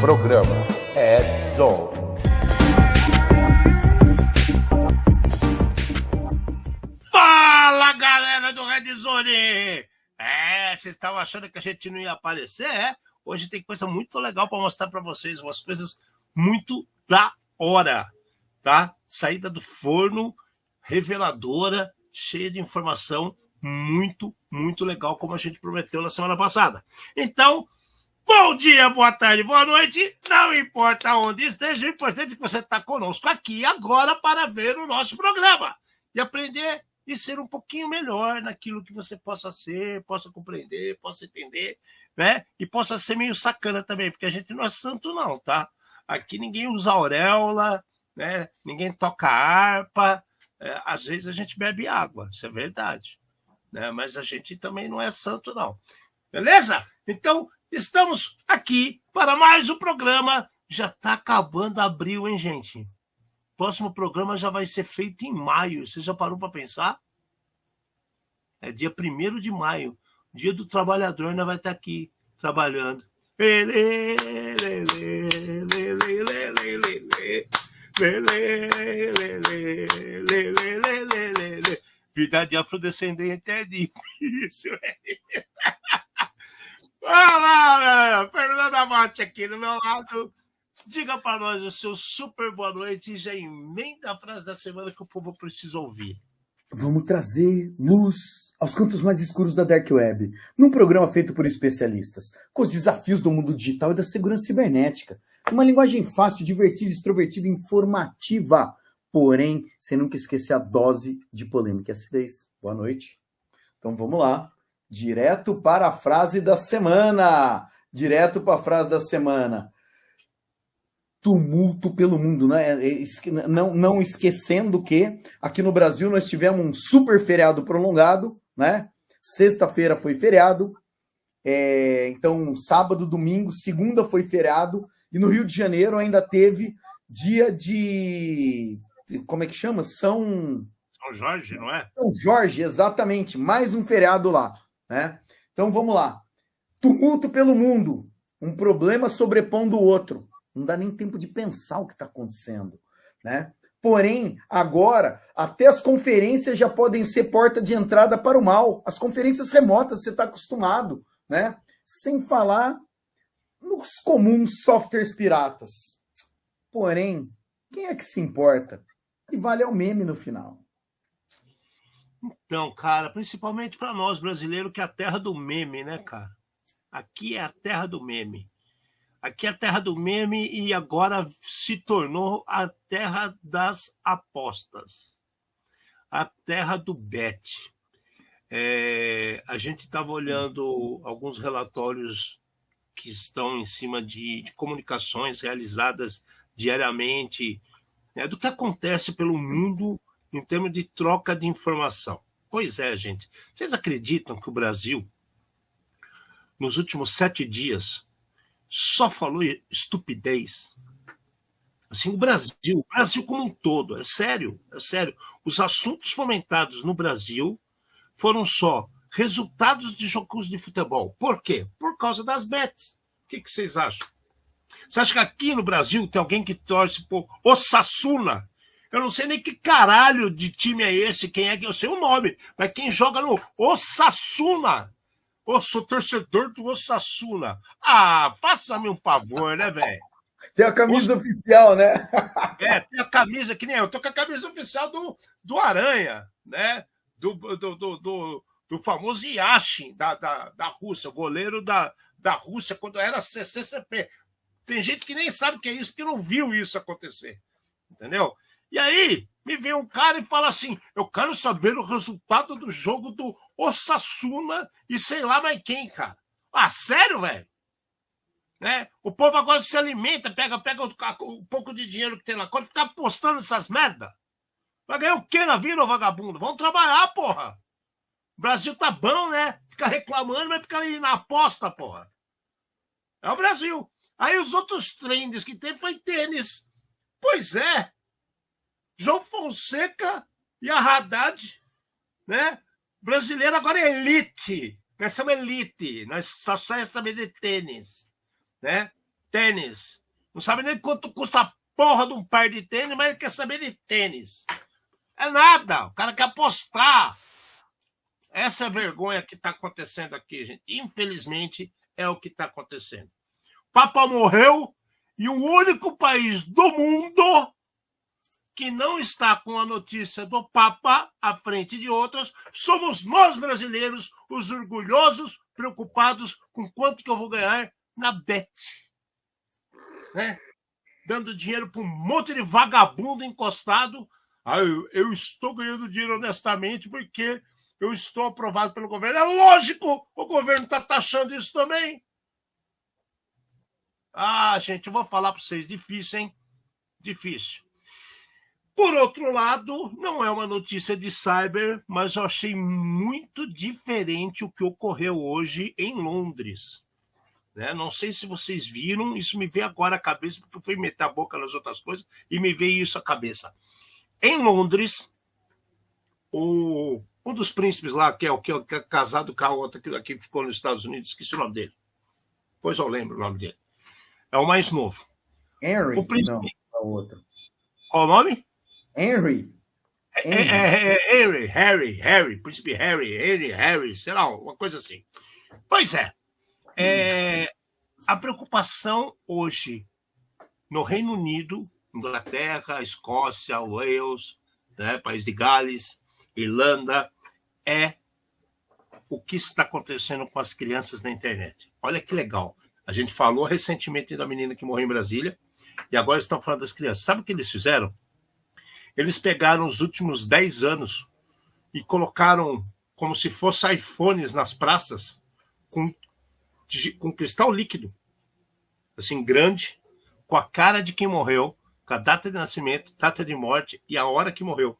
Programa Edson. Fala, galera do Red Zone! Vocês estavam achando que a gente não ia aparecer? Hoje tem coisa muito legal para mostrar para vocês, umas coisas muito da hora, tá? Saída do forno, reveladora, cheia de informação, muito, muito legal, como a gente prometeu na semana passada. Então, bom dia, boa tarde, boa noite, não importa onde esteja, o importante é que você está conosco aqui agora para ver o nosso programa e aprender e ser um pouquinho melhor naquilo que você possa ser, possa compreender, possa entender, né? E possa ser meio sacana também, porque a gente não é santo não, tá? Aqui ninguém usa auréola, né? Ninguém toca harpa, às vezes a gente bebe água, isso é verdade, né? Mas a gente também não é santo não, beleza? Então, estamos aqui para mais um programa, já está acabando abril, hein, gente? Próximo programa já vai ser feito em maio. Você já parou para pensar? É dia 1º de maio. Dia do trabalhador, ainda vai estar aqui trabalhando. Vida de afrodescendente é difícil. Olá, Fernando Amati aqui do meu lado. Diga para nós o seu super boa noite e já emenda a frase da semana que o povo precisa ouvir. Vamos trazer luz aos cantos mais escuros da Dark Web, num programa feito por especialistas, com os desafios do mundo digital e da segurança cibernética. Uma linguagem fácil, divertida, extrovertida e informativa, porém, sem nunca esquecer a dose de polêmica e acidez. Boa noite. Então vamos lá, direto para a frase da semana. Tumulto pelo mundo, né? Não esquecendo que aqui no Brasil nós tivemos um super feriado prolongado, né? Sexta-feira foi feriado, então sábado, domingo, segunda foi feriado, e no Rio de Janeiro ainda teve dia de... como é que chama? São Jorge, não é? São Jorge, exatamente, mais um feriado lá, né? Então vamos lá. Tumulto pelo mundo, um problema sobrepondo o outro. Não dá nem tempo de pensar o que está acontecendo, né? Porém, agora, até as conferências já podem ser porta de entrada para o mal. As conferências remotas, você está acostumado, né? Sem falar nos comuns softwares piratas. Porém, quem é que se importa? E vale é o meme no final. Então, cara, principalmente para nós brasileiros, que é a terra do meme, né, cara? Aqui é a terra do meme. Aqui é a terra do meme e agora se tornou a terra das apostas. A terra do bet. A gente estava olhando alguns relatórios que estão em cima de comunicações realizadas diariamente, né, do que acontece pelo mundo em termos de troca de informação. Pois é, gente. Vocês acreditam que o Brasil, nos últimos 7 dias, só falou estupidez? Assim, o Brasil como um todo, é sério. Os assuntos fomentados no Brasil foram só resultados de jogos de futebol. Por quê? Por causa das bets. O que vocês acham? Você acha que aqui no Brasil tem alguém que torce por Osasuna? Eu não sei nem que caralho de time é esse, quem é que eu sei o nome, mas quem joga no Osasuna? Eu sou torcedor do Osasuna. Faça-me um favor, né, velho? Tem a camisa oficial, né? Tem a camisa, que nem eu. Tô com a camisa oficial do Aranha, né? Do famoso Yashin, da Rússia, goleiro da Rússia, quando era CCCP. Tem gente que nem sabe o que é isso, porque não viu isso acontecer. Entendeu? E aí, me vem um cara e fala assim, eu quero saber o resultado do jogo do Osasuna e sei lá mais quem, cara. Sério, velho? Né? O povo agora se alimenta, pega o pouco de dinheiro que tem na conta e fica apostando nessas merda. Vai ganhar o quê na vida, ô vagabundo? Vamos trabalhar, porra. O Brasil tá bom, né? Fica reclamando, mas fica ali na aposta, porra. É o Brasil. Aí os outros trends que teve foi tênis. Pois é. João Fonseca e a Haddad, né? Brasileiro agora é elite. Nós somos elite. Nós só sabemos saber de tênis, né? tênis. Não sabe nem quanto custa a porra de um par de tênis, mas ele quer saber de tênis. É nada, o cara quer apostar. Essa é a vergonha que está acontecendo aqui, gente. Infelizmente, é o que está acontecendo. O Papa morreu e o único país do mundo que não está com a notícia do Papa à frente de outras somos nós brasileiros, os orgulhosos, preocupados com quanto que eu vou ganhar na Bet. Né? Dando dinheiro para um monte de vagabundo encostado. Eu estou ganhando dinheiro honestamente porque eu estou aprovado pelo governo. É lógico, o governo está taxando isso também. Gente, eu vou falar para vocês, difícil, hein? Difícil. Por outro lado, não é uma notícia de cyber, mas eu achei muito diferente o que ocorreu hoje em Londres. Né? Não sei se vocês viram, isso me veio agora à cabeça, porque eu fui meter a boca nas outras coisas e me veio isso à cabeça. Em Londres, um dos príncipes lá, que é casado com a outra que ficou nos Estados Unidos, esqueci o nome dele. Depois eu lembro o nome dele. É o mais novo. Henry? O príncipe... Não, é o outro. Qual o nome? Henry. Harry, príncipe Harry, sei lá, uma coisa assim. Pois é. A preocupação hoje no Reino Unido, Inglaterra, Escócia, Wales, né, País de Gales, Irlanda, é o que está acontecendo com as crianças na internet. Olha que legal. A gente falou recentemente da menina que morreu em Brasília e agora estão falando das crianças. Sabe o que eles fizeram? Eles pegaram os últimos 10 anos e colocaram como se fossem iPhones nas praças com cristal líquido, assim, grande, com a cara de quem morreu, com a data de nascimento, data de morte e a hora que morreu.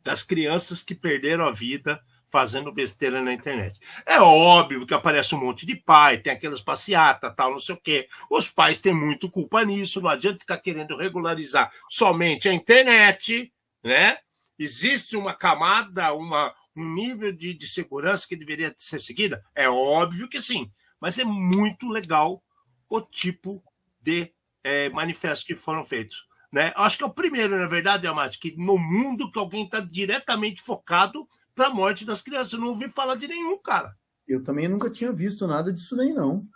Das crianças que perderam a vida fazendo besteira na internet. É óbvio que aparece um monte de pai, tem aquelas passeatas, tal, não sei o quê. Os pais têm muito culpa nisso, não adianta ficar querendo regularizar somente a internet, né? Existe uma camada, um nível de segurança que deveria ser seguida? É óbvio que sim, mas é muito legal o tipo de manifestos que foram feitos. Né? Acho que é o primeiro, na verdade, Amate, que no mundo que alguém está diretamente focado para a morte das crianças. Eu não ouvi falar de nenhum, cara. Eu também nunca tinha visto nada disso daí, não.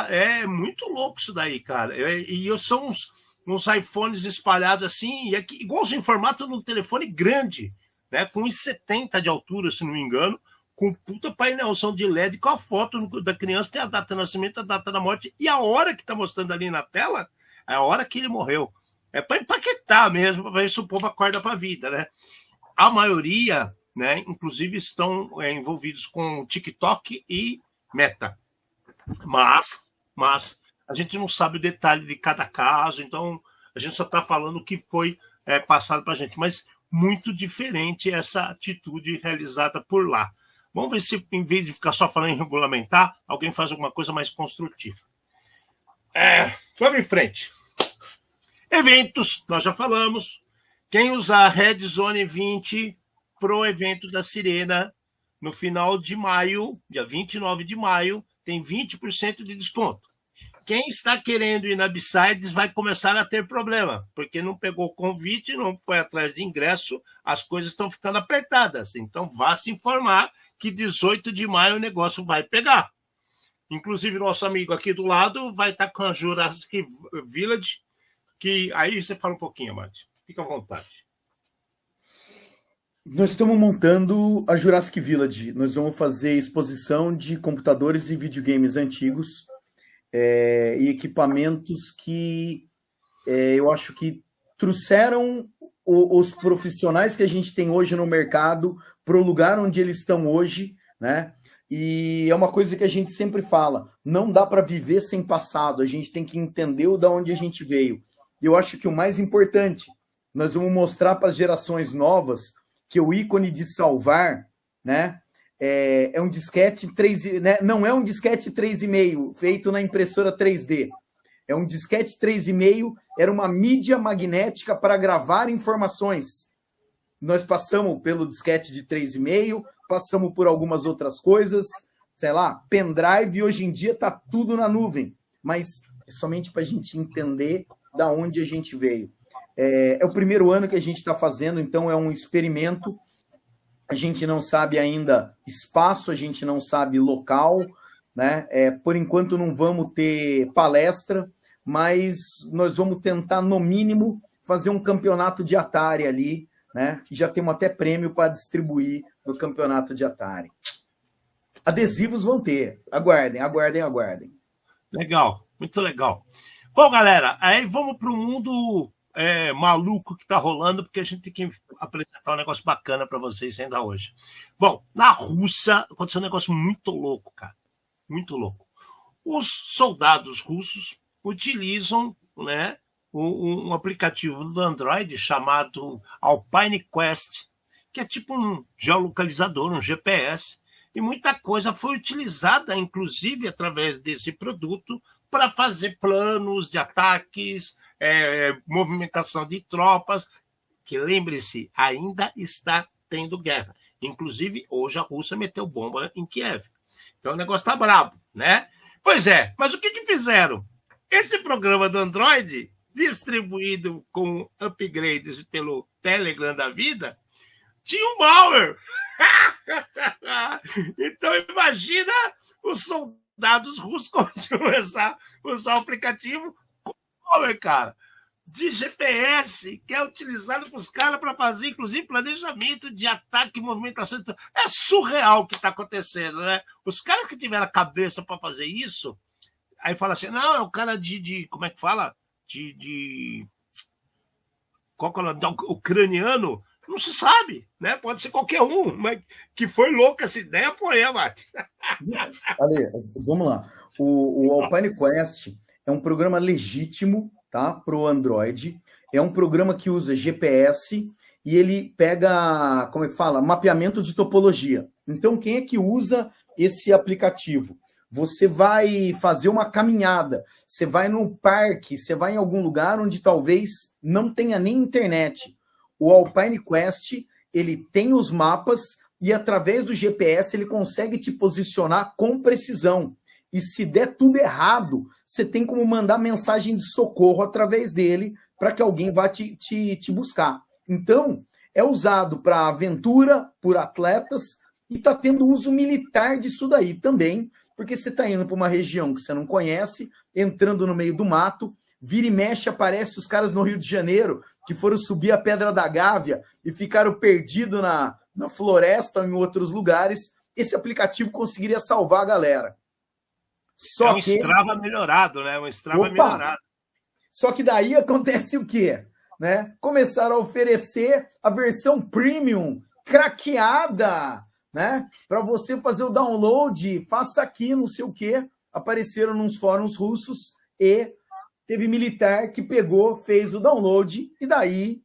É muito louco isso daí, cara. E são uns iPhones espalhados assim, igualzinho em formato de um telefone grande, né? Com 1,70 de altura, se não me engano, com puta painelzão de LED, com a foto da criança, tem a data de nascimento, a data da morte, e a hora que está mostrando ali na tela, é a hora que ele morreu. É para empaquetar mesmo, para ver se o povo acorda para a vida, né? A maioria, né, inclusive, estão envolvidos com TikTok e Meta. Mas a gente não sabe o detalhe de cada caso, então a gente só está falando o que foi passado para a gente. Mas muito diferente essa atitude realizada por lá. Vamos ver se, em vez de ficar só falando em regulamentar, alguém faz alguma coisa mais construtiva. Vamos em frente. Eventos, nós já falamos. Quem usar a Red Zone 20 pro evento da Sirena no final de maio, dia 29 de maio, tem 20% de desconto. Quem está querendo ir na Besides vai começar a ter problema, porque não pegou convite, não foi atrás de ingresso, as coisas estão ficando apertadas. Então, vá se informar que 18 de maio o negócio vai pegar. Inclusive, nosso amigo aqui do lado vai estar com a Jurassic Village, que aí você fala um pouquinho, Amate. Fica à vontade. Nós estamos montando a Jurassic Village. Nós vamos fazer exposição de computadores e videogames antigos e equipamentos que eu acho que trouxeram os profissionais que a gente tem hoje no mercado para o lugar onde eles estão hoje, né? E é uma coisa que a gente sempre fala, não dá para viver sem passado, a gente tem que entender de onde a gente veio. E eu acho que o mais importante, nós vamos mostrar para as gerações novas que o ícone de salvar, né, é um disquete 3, né, não é um disquete 3,5 feito na impressora 3D. É um disquete 3,5, era uma mídia magnética para gravar informações. Nós passamos pelo disquete de 3,5, passamos por algumas outras coisas, sei lá, pendrive, hoje em dia está tudo na nuvem. mas é somente para a gente entender da onde a gente veio. É o primeiro ano que a gente está fazendo, então é um experimento. A gente não sabe ainda espaço, a gente não sabe local, né? Por enquanto não vamos ter palestra, mas nós vamos tentar, no mínimo, fazer um campeonato de Atari ali, né? Já temos até prêmio para distribuir no campeonato de Atari. Adesivos vão ter. Aguardem, aguardem, aguardem. Legal, muito legal. Bom, galera, aí vamos para o mundo maluco que está rolando, porque a gente tem que apresentar um negócio bacana para vocês ainda hoje. Bom, na Rússia aconteceu um negócio muito louco, cara. Muito louco. Os soldados russos utilizam, né, um aplicativo do Android chamado Alpine Quest, que é tipo um geolocalizador, um GPS, e muita coisa foi utilizada, inclusive, através desse produto, para fazer planos de ataques, movimentação de tropas, que, lembre-se, ainda está tendo guerra. Inclusive, hoje a Rússia meteu bomba em Kiev. Então o negócio está brabo, né? Pois é, mas o que fizeram? Esse programa do Android, distribuído com upgrades pelo Telegram da vida, tinha um malware. Então imagina os soldados russos começar a usar o aplicativo com malware, cara, de GPS, que é utilizado para os caras para fazer, inclusive, planejamento de ataque e movimentação. É surreal o que está acontecendo, né? Os caras que tiveram a cabeça para fazer isso, aí fala assim, não, é o cara como é que fala? Qual que é o nome? Ucraniano? Não se sabe, né? Pode ser qualquer um, mas que foi louca essa ideia foi a Mate. Ale, vamos lá. O Alpine Quest é um programa legítimo, tá? Para o Android. É um programa que usa GPS e ele pega, como é que fala? Mapeamento de topologia. Então, quem é que usa esse aplicativo? Você vai fazer uma caminhada, você vai num parque, você vai em algum lugar onde talvez não tenha nem internet. O Alpine Quest, ele tem os mapas e através do GPS ele consegue te posicionar com precisão. E se der tudo errado, você tem como mandar mensagem de socorro através dele para que alguém vá te buscar. Então, é usado para aventura, por atletas, e está tendo uso militar disso daí também, porque você está indo para uma região que você não conhece, entrando no meio do mato, vira e mexe, aparece os caras no Rio de Janeiro, que foram subir a Pedra da Gávea e ficaram perdidos na floresta ou em outros lugares. Esse aplicativo conseguiria salvar a galera. Só que Strava melhorado, né? Um Strava melhorado. Só que daí acontece o quê? Né? Começaram a oferecer a versão premium, craqueada, né? Para você fazer o download, faça aqui, não sei o quê. Apareceram nos fóruns russos e teve militar que pegou, fez o download, e daí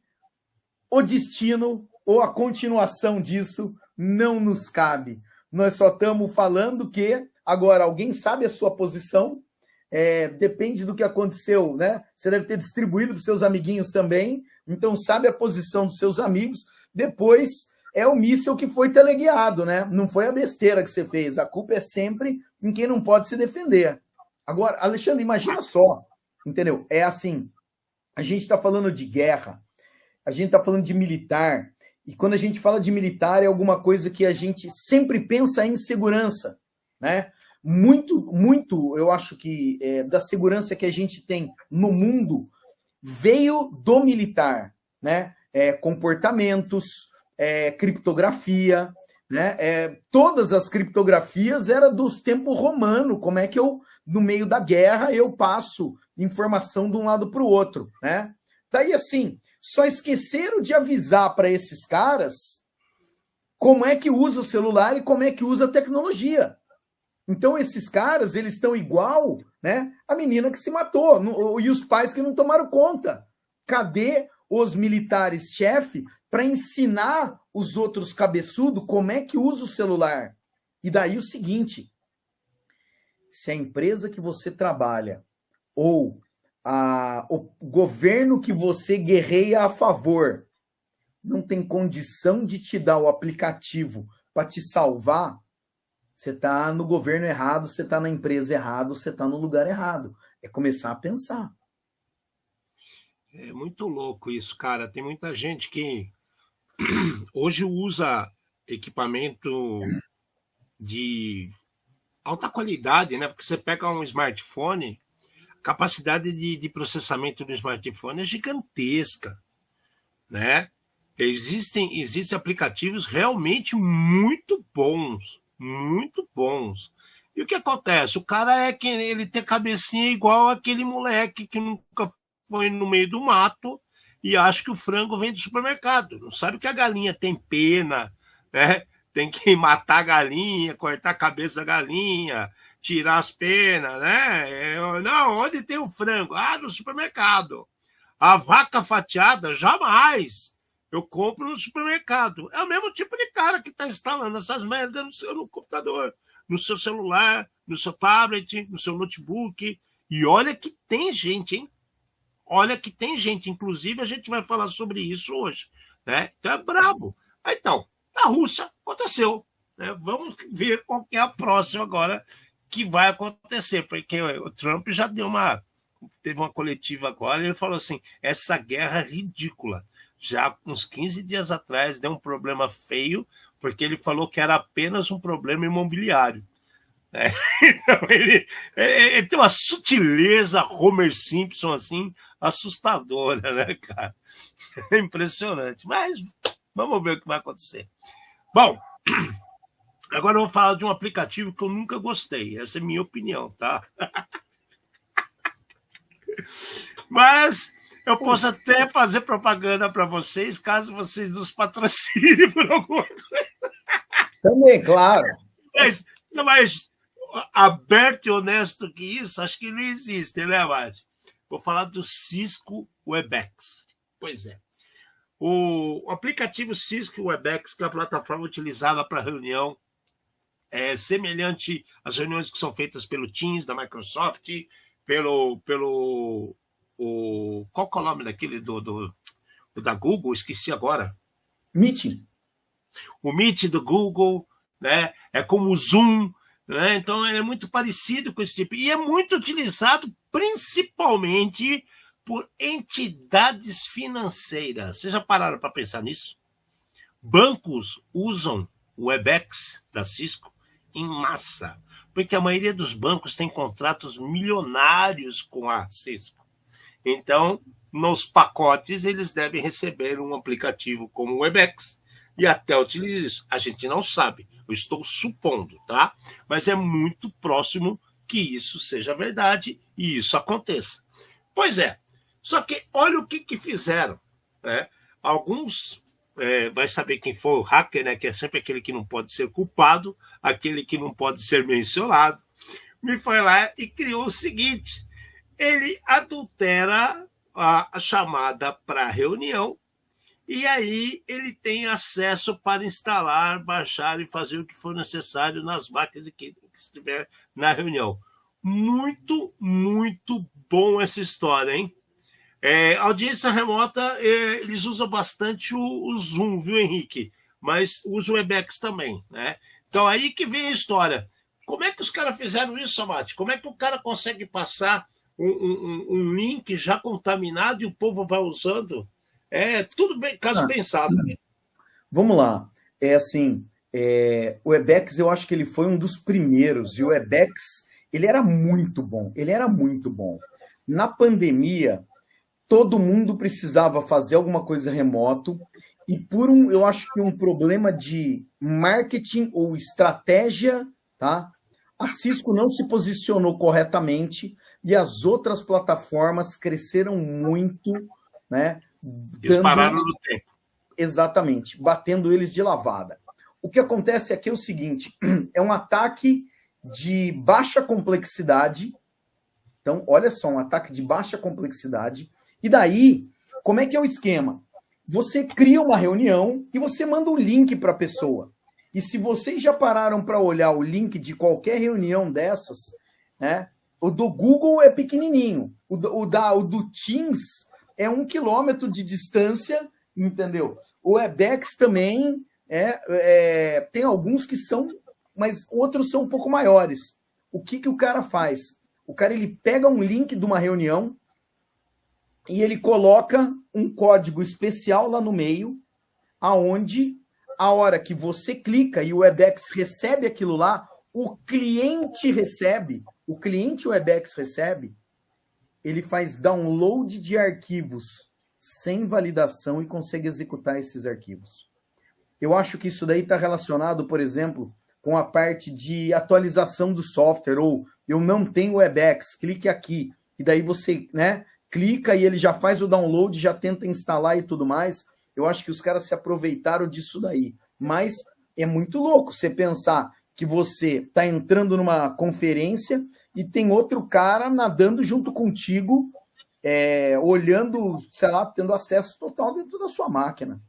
o destino ou a continuação disso não nos cabe. Nós só estamos falando que agora alguém sabe a sua posição, depende do que aconteceu, né? Você deve ter distribuído para os seus amiguinhos também, então sabe a posição dos seus amigos. Depois é o míssil que foi teleguiado, né? Não foi a besteira que você fez. A culpa é sempre em quem não pode se defender. Agora, Alexandre, imagina só, entendeu? É assim, a gente está falando de guerra, a gente está falando de militar, e quando a gente fala de militar é alguma coisa que a gente sempre pensa em segurança, né? Muito, eu acho que da segurança que a gente tem no mundo veio do militar, né? Comportamentos, criptografia, né? Todas as criptografias eram dos tempos romanos. Como é que eu, no meio da guerra, eu passo informação de um lado para o outro, né? Daí, assim, só esqueceram de avisar para esses caras como é que usa o celular e como é que usa a tecnologia. Então, esses caras, eles estão igual, né, a menina que se matou e os pais que não tomaram conta. Cadê os militares-chefe para ensinar os outros cabeçudos como é que usa o celular? E daí o seguinte, se a empresa que você trabalha ou o governo que você guerreia a favor não tem condição de te dar o aplicativo para te salvar, Você está no governo errado, você está na empresa errado, você está no lugar errado. É começar a pensar. É muito louco isso, cara. Tem muita gente que hoje usa equipamento de alta qualidade, né? Porque você pega um smartphone, a capacidade de processamento do smartphone é gigantesca, né? Existem aplicativos realmente muito bons, muito bons. E o que acontece? O cara ele tem cabecinha igual aquele moleque que nunca foi no meio do mato e acha que o frango vem do supermercado. Não sabe que a galinha tem pena, né? Tem que matar a galinha, cortar a cabeça da galinha, tirar as penas, né? Não, onde tem o frango? Ah, no supermercado. A vaca fatiada, jamais. Eu compro no supermercado. É o mesmo tipo de cara que está instalando essas merdas no computador, no seu celular, no seu tablet, no seu notebook. E olha que tem gente, hein? Olha que tem gente. Inclusive, a gente vai falar sobre isso hoje, né? Então é brabo. Então, na Rússia aconteceu, né? Vamos ver qual que é a próxima agora que vai acontecer, porque o Trump já teve uma coletiva agora e ele falou assim, essa guerra é ridícula. Já uns 15 dias atrás deu um problema feio, porque ele falou que era apenas um problema imobiliário. Né? Então, ele tem uma sutileza Homer Simpson assim, assustadora, né, cara? É impressionante. Mas vamos ver o que vai acontecer. Bom, agora eu vou falar de um aplicativo que eu nunca gostei. Essa é a minha opinião, tá? Mas eu posso até fazer propaganda para vocês, caso vocês nos patrocinem por alguma coisa. Também, claro. Mas aberto e honesto que isso, acho que não existe, né, Márcio? Vou falar do Cisco Webex. Pois é. O aplicativo Cisco Webex, que é a plataforma utilizada para reunião, é semelhante às reuniões que são feitas pelo Teams da Microsoft, qual que é o nome daquele da Google? Esqueci agora. Meeting. O Meet do Google, né? É como o Zoom, né? Então ele é muito parecido com esse tipo. E é muito utilizado principalmente por entidades financeiras. Vocês já pararam para pensar nisso? Bancos usam o Webex da Cisco em massa, porque a maioria dos bancos tem contratos milionários com a Cisco. Então, nos pacotes, eles devem receber um aplicativo como o Webex e até utilizar isso. A gente não sabe, eu estou supondo, tá? Mas é muito próximo que isso seja verdade e isso aconteça. Pois é, só que olha o que fizeram, né? Alguns, vai saber quem foi o hacker, né? Que é sempre aquele que não pode ser culpado, aquele que não pode ser mencionado, me foi lá e criou o seguinte: ele adultera a chamada para reunião e aí ele tem acesso para instalar, baixar e fazer o que for necessário nas máquinas que estiver na reunião. Muito, muito bom essa história, hein? Audiência remota, eles usam bastante o Zoom, viu, Henrique? Mas usam o Webex também, né? Então aí que vem a história. Como é que os caras fizeram isso, Samate? Como é que o cara consegue passar um link já contaminado e o povo vai usando? Tudo bem, caso pensado. Né? Vamos lá. O Webex, eu acho que ele foi um dos primeiros. E o Webex, ele era muito bom. Ele era muito bom. Na pandemia, todo mundo precisava fazer alguma coisa remoto. E eu acho que um problema de marketing ou estratégia, tá? A Cisco não se posicionou corretamente e as outras plataformas cresceram muito, né? Eles pararam no tempo. Exatamente, batendo eles de lavada. O que acontece aqui é o seguinte, é um ataque de baixa complexidade. Então, olha só, um ataque de baixa complexidade. E daí, como é que é o esquema? Você cria uma reunião e você manda um link para a pessoa. E se vocês já pararam para olhar o link de qualquer reunião dessas, né? O do Google é pequenininho. O do Teams é 1 quilômetro de distância, entendeu? O Webex também tem alguns que são mas outros são um pouco maiores. O que o cara faz? O cara ele pega um link de uma reunião e ele coloca um código especial lá no meio, aonde a hora que você clica e o Webex recebe aquilo lá, o cliente Webex recebe, ele faz download de arquivos sem validação e consegue executar esses arquivos. Eu acho que isso daí está relacionado, por exemplo, com a parte de atualização do software, ou eu não tenho Webex, clique aqui, e daí você, né, clica e ele já faz o download, já tenta instalar e tudo mais. Eu acho que os caras se aproveitaram disso daí. Mas é muito louco você pensar que você está entrando numa conferência e tem outro cara nadando junto contigo, olhando, sei lá, tendo acesso total dentro da sua máquina.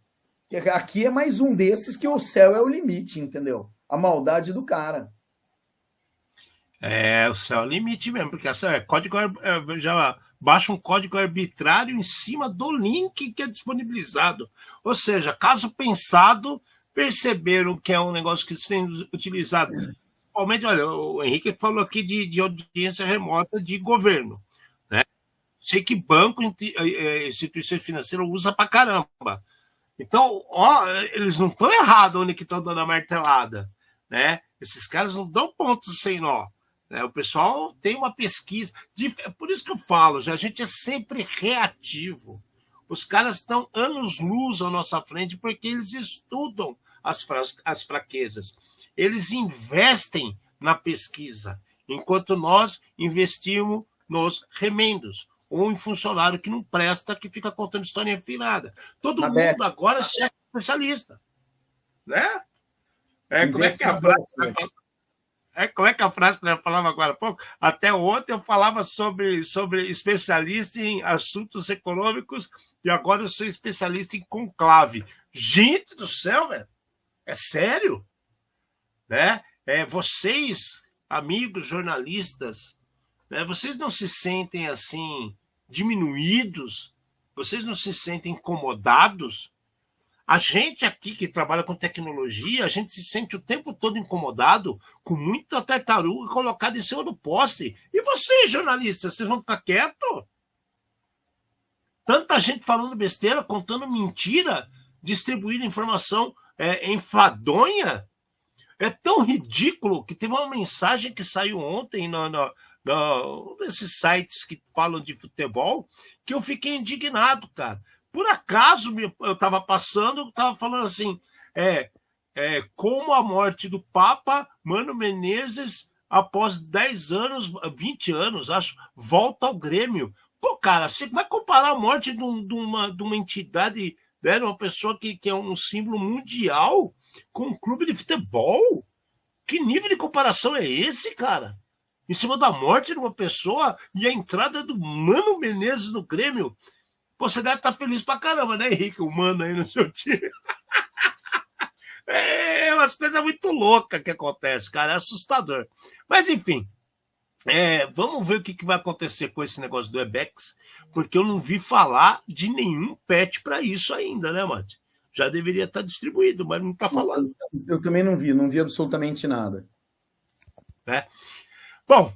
Aqui é mais um desses que o céu é o limite, entendeu? A maldade do cara. O céu é o limite mesmo, porque código já baixa um código arbitrário em cima do link que é disponibilizado. Ou seja, caso pensado, perceberam que é um negócio que está sendo utilizado. Principalmente, olha, o Henrique falou aqui de audiência remota de governo, né? Sei que banco, instituições financeiras usa pra caramba. Então, eles não estão errados onde que estão dando a martelada, né? Esses caras não dão pontos sem nó. Né? O pessoal tem uma pesquisa. Por isso que eu falo, a gente é sempre reativo. Os caras estão anos-luz à nossa frente porque eles estudam as fraquezas. Eles investem na pesquisa, enquanto nós investimos nos remendos. Ou em funcionário que não presta, que fica contando história afinada. Todo mundo agora é especialista. Né? Como é que é a frase? Como é que a frase que eu falava agora há pouco? Até ontem eu falava sobre especialista em assuntos econômicos e agora eu sou especialista em conclave. Gente do céu, velho! É sério? Né? Vocês, amigos jornalistas, né, vocês não se sentem assim diminuídos? Vocês não se sentem incomodados? A gente aqui que trabalha com tecnologia, a gente se sente o tempo todo incomodado com muita tartaruga colocada em cima do poste. E vocês, jornalistas, vocês vão ficar quietos? Tanta gente falando besteira, contando mentira, distribuindo informação enfadonha. É tão ridículo que teve uma mensagem que saiu ontem nesses sites que falam de futebol, que eu fiquei indignado, cara. Por acaso eu estava passando, estava falando assim, como a morte do Papa, Mano Menezes, após 10 anos, 20 anos, acho, volta ao Grêmio. Pô, cara, você vai comparar a morte de uma entidade, né, uma pessoa que é um símbolo mundial com um clube de futebol? Que nível de comparação é esse, cara? Em cima da morte de uma pessoa e a entrada do Mano Menezes no Grêmio. Pô, você deve estar feliz pra caramba, né, Henrique? O Mano aí no seu time. Umas coisas muito loucas que acontecem, cara. É assustador. Mas, enfim. Vamos ver o que vai acontecer com esse negócio do Webex, porque eu não vi falar de nenhum patch para isso ainda, né, Mate? Já deveria estar distribuído, mas não está falando. Eu também não vi absolutamente nada. Bom,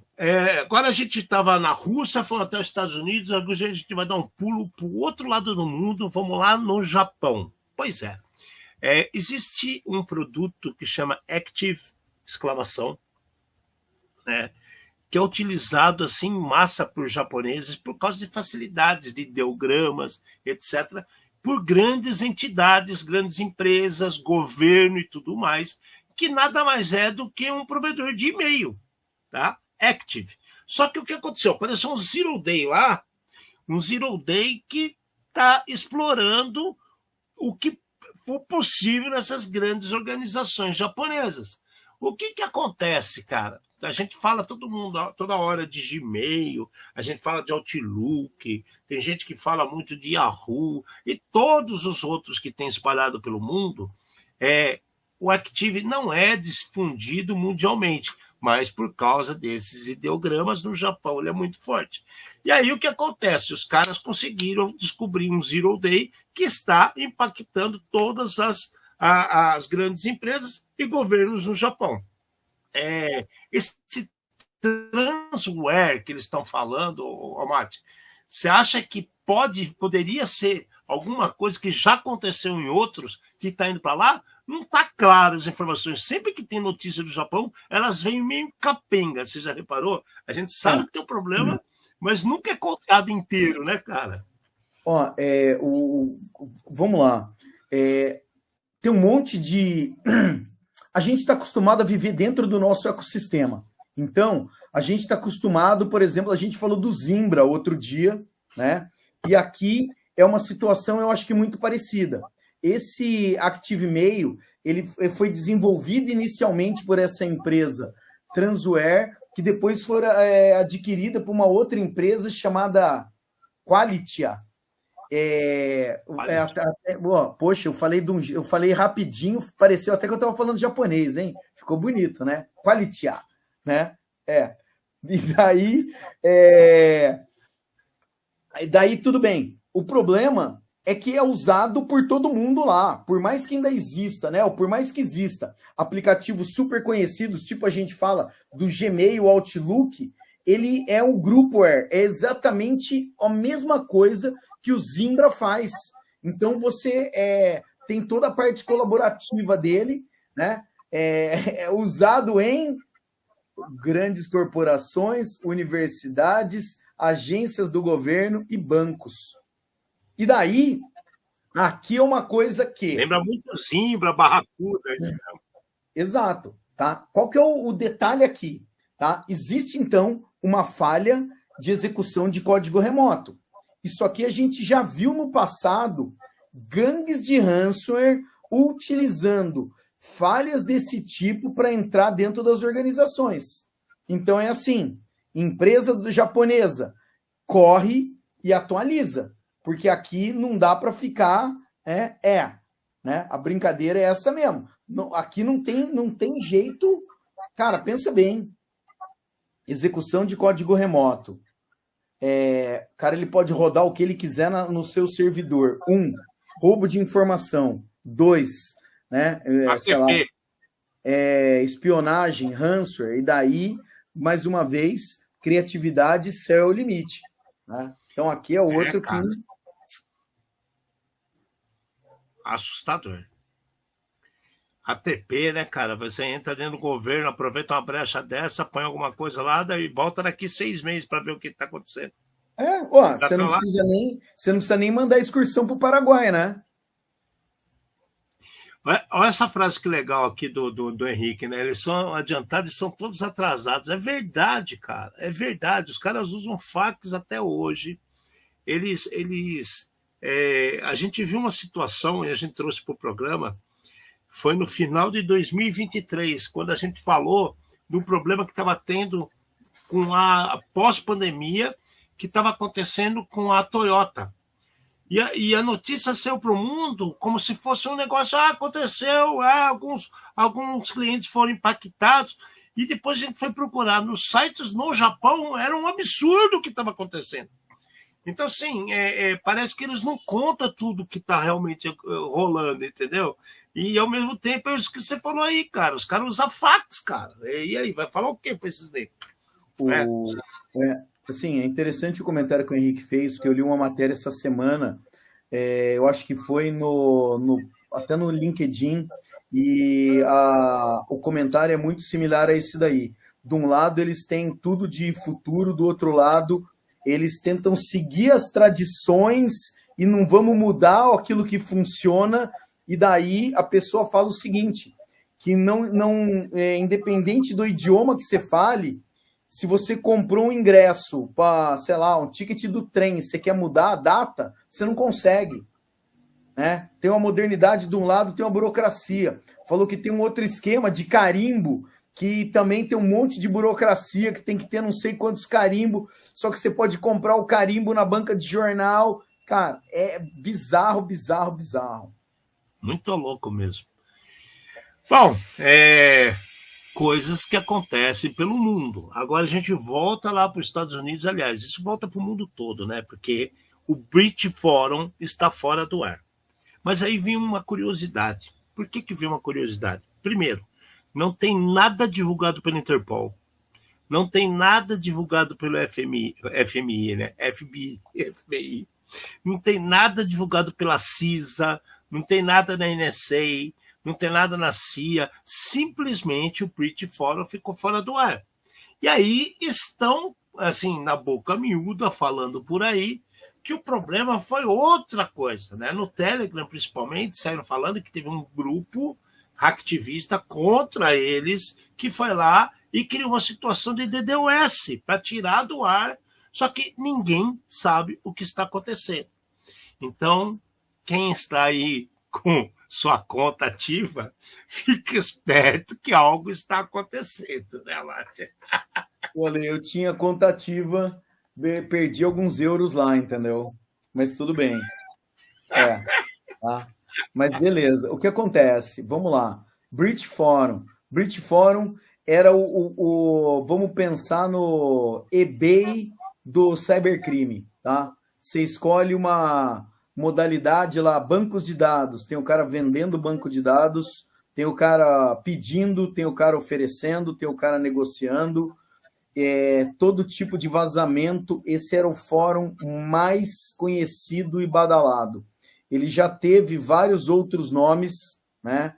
agora a gente estava na Rússia, fomos até os Estados Unidos, agora a gente vai dar um pulo para o outro lado do mundo, vamos lá no Japão. Pois existe um produto que chama Active, né, que é utilizado assim em massa por japoneses por causa de facilidades de ideogramas, etc., por grandes entidades, grandes empresas, governo e tudo mais, que nada mais é do que um provedor de e-mail, tá? Active. Só que o que aconteceu? Apareceu um Zero Day lá, um Zero Day que está explorando o que for possível nessas grandes organizações japonesas. O que acontece, cara? A gente fala toda hora de Gmail, a gente fala de Outlook, tem gente que fala muito de Yahoo, e todos os outros que tem espalhado pelo mundo, o Active não é difundido mundialmente, mas por causa desses ideogramas no Japão ele é muito forte. E aí o que acontece? Os caras conseguiram descobrir um Zero Day que está impactando todas as grandes empresas e governos no Japão. esse transware que eles estão falando, Mate, você acha que poderia ser alguma coisa que já aconteceu em outros que está indo para lá? Não está claro as informações. Sempre que tem notícia do Japão, elas vêm meio capenga. Você já reparou? A gente sabe que tem um problema, mas nunca é contado inteiro, né, cara? Ó, vamos lá. Tem um monte de... A gente está acostumado a viver dentro do nosso ecossistema. Então, a gente está acostumado, por exemplo, a gente falou do Zimbra outro dia, né? E aqui é uma situação, eu acho que muito parecida. Esse ActiveMail, ele foi desenvolvido inicialmente por essa empresa Transware, que depois foi adquirida por uma outra empresa chamada Qualitia. Poxa, eu falei rapidinho, pareceu até que eu estava falando japonês, hein? Ficou bonito, né? Qualitia, né? E daí tudo bem. O problema é que é usado por todo mundo lá, por mais que ainda exista, né? Ou por mais que exista aplicativos super conhecidos, tipo a gente fala do Gmail, Outlook, ele é um groupware, é exatamente a mesma coisa que o Zimbra faz. Então você tem toda a parte colaborativa dele, né? É usado em grandes corporações, universidades, agências do governo e bancos. E daí, aqui é uma coisa que... Lembra muito Zimbra, Barracuda. Exato. Tá? Qual que é o detalhe aqui? Tá? Existe, então, uma falha de execução de código remoto. Isso aqui a gente já viu no passado gangues de ransomware utilizando falhas desse tipo para entrar dentro das organizações. Então é assim, empresa japonesa corre e atualiza, porque aqui não dá para ficar, né? A brincadeira é essa mesmo. Aqui não tem jeito. Cara, pensa bem. Execução de código remoto. Cara, ele pode rodar o que ele quiser no seu servidor. 1, roubo de informação. 2, né? Sei lá, espionagem, ransomware. E daí, mais uma vez, criatividade, céu é o limite. Né? Então aqui é outro que... Assustador. ATP, né, cara? Você entra dentro do governo, aproveita uma brecha dessa, põe alguma coisa lá, daí volta daqui 6 meses para ver o que está acontecendo. Você não precisa nem mandar excursão para o Paraguai, né? Olha essa frase que legal aqui do Henrique, né? Eles são adiantados e são todos atrasados. É verdade, cara. É verdade. Os caras usam fax até hoje. A gente viu uma situação, e a gente trouxe para o programa, foi no final de 2023, quando a gente falou do problema que estava tendo com a pós-pandemia, que estava acontecendo com a Toyota. E a notícia saiu para o mundo como se fosse um negócio, aconteceu, alguns clientes foram impactados, e depois a gente foi procurar nos sites no Japão, era um absurdo o que estava acontecendo. Então, assim, parece que eles não contam tudo que está realmente rolando, entendeu? E, ao mesmo tempo, é isso que você falou aí, cara. Os caras usam fax, cara. E aí, vai falar o quê para esses negros? Assim, é interessante o comentário que o Henrique fez, porque eu li uma matéria essa semana, eu acho que foi até no LinkedIn, e o comentário é muito similar a esse daí. De um lado, eles têm tudo de futuro, do outro lado, eles tentam seguir as tradições e não vamos mudar aquilo que funciona, e daí a pessoa fala o seguinte, que independente do idioma que você fale, se você comprou um ingresso para, sei lá, um ticket do trem e você quer mudar a data, você não consegue. Né? Tem uma modernidade de um lado, tem uma burocracia. Falou que tem um outro esquema de carimbo, que também tem um monte de burocracia, que tem que ter não sei quantos carimbos, só que você pode comprar o carimbo na banca de jornal. Cara, é bizarro, bizarro, bizarro. Muito louco mesmo. Bom, coisas que acontecem pelo mundo. Agora a gente volta lá para os Estados Unidos, aliás, isso volta para o mundo todo, né? Porque o Brit Forum está fora do ar. Mas aí vem uma curiosidade. Por que veio uma curiosidade? Primeiro, Não tem nada divulgado pelo Interpol. Não tem nada divulgado pelo FMI, né? FBI. Não tem nada divulgado pela CISA, não tem nada na NSA, não tem nada na CIA. Simplesmente o Brit Forum ficou fora do ar. E aí estão, assim, na boca miúda, falando por aí, que o problema foi outra coisa, né? No Telegram, principalmente, saíram falando que teve um grupo hacktivista contra eles, que foi lá e criou uma situação de DDoS para tirar do ar, só que ninguém sabe o que está acontecendo. Então, quem está aí com sua conta ativa, fique esperto que algo está acontecendo, né, Látia? Olha, eu tinha conta ativa, perdi alguns euros lá, entendeu? Mas tudo bem. Tá? Mas beleza. O que acontece? Vamos lá. Brit Forum. Brit Forum era vamos pensar no eBay do cybercrime, tá? Você escolhe uma modalidade lá, bancos de dados. Tem o cara vendendo banco de dados, tem o cara pedindo, tem o cara oferecendo, tem o cara negociando. Todo tipo de vazamento. Esse era o fórum mais conhecido e badalado. Ele já teve vários outros nomes, né?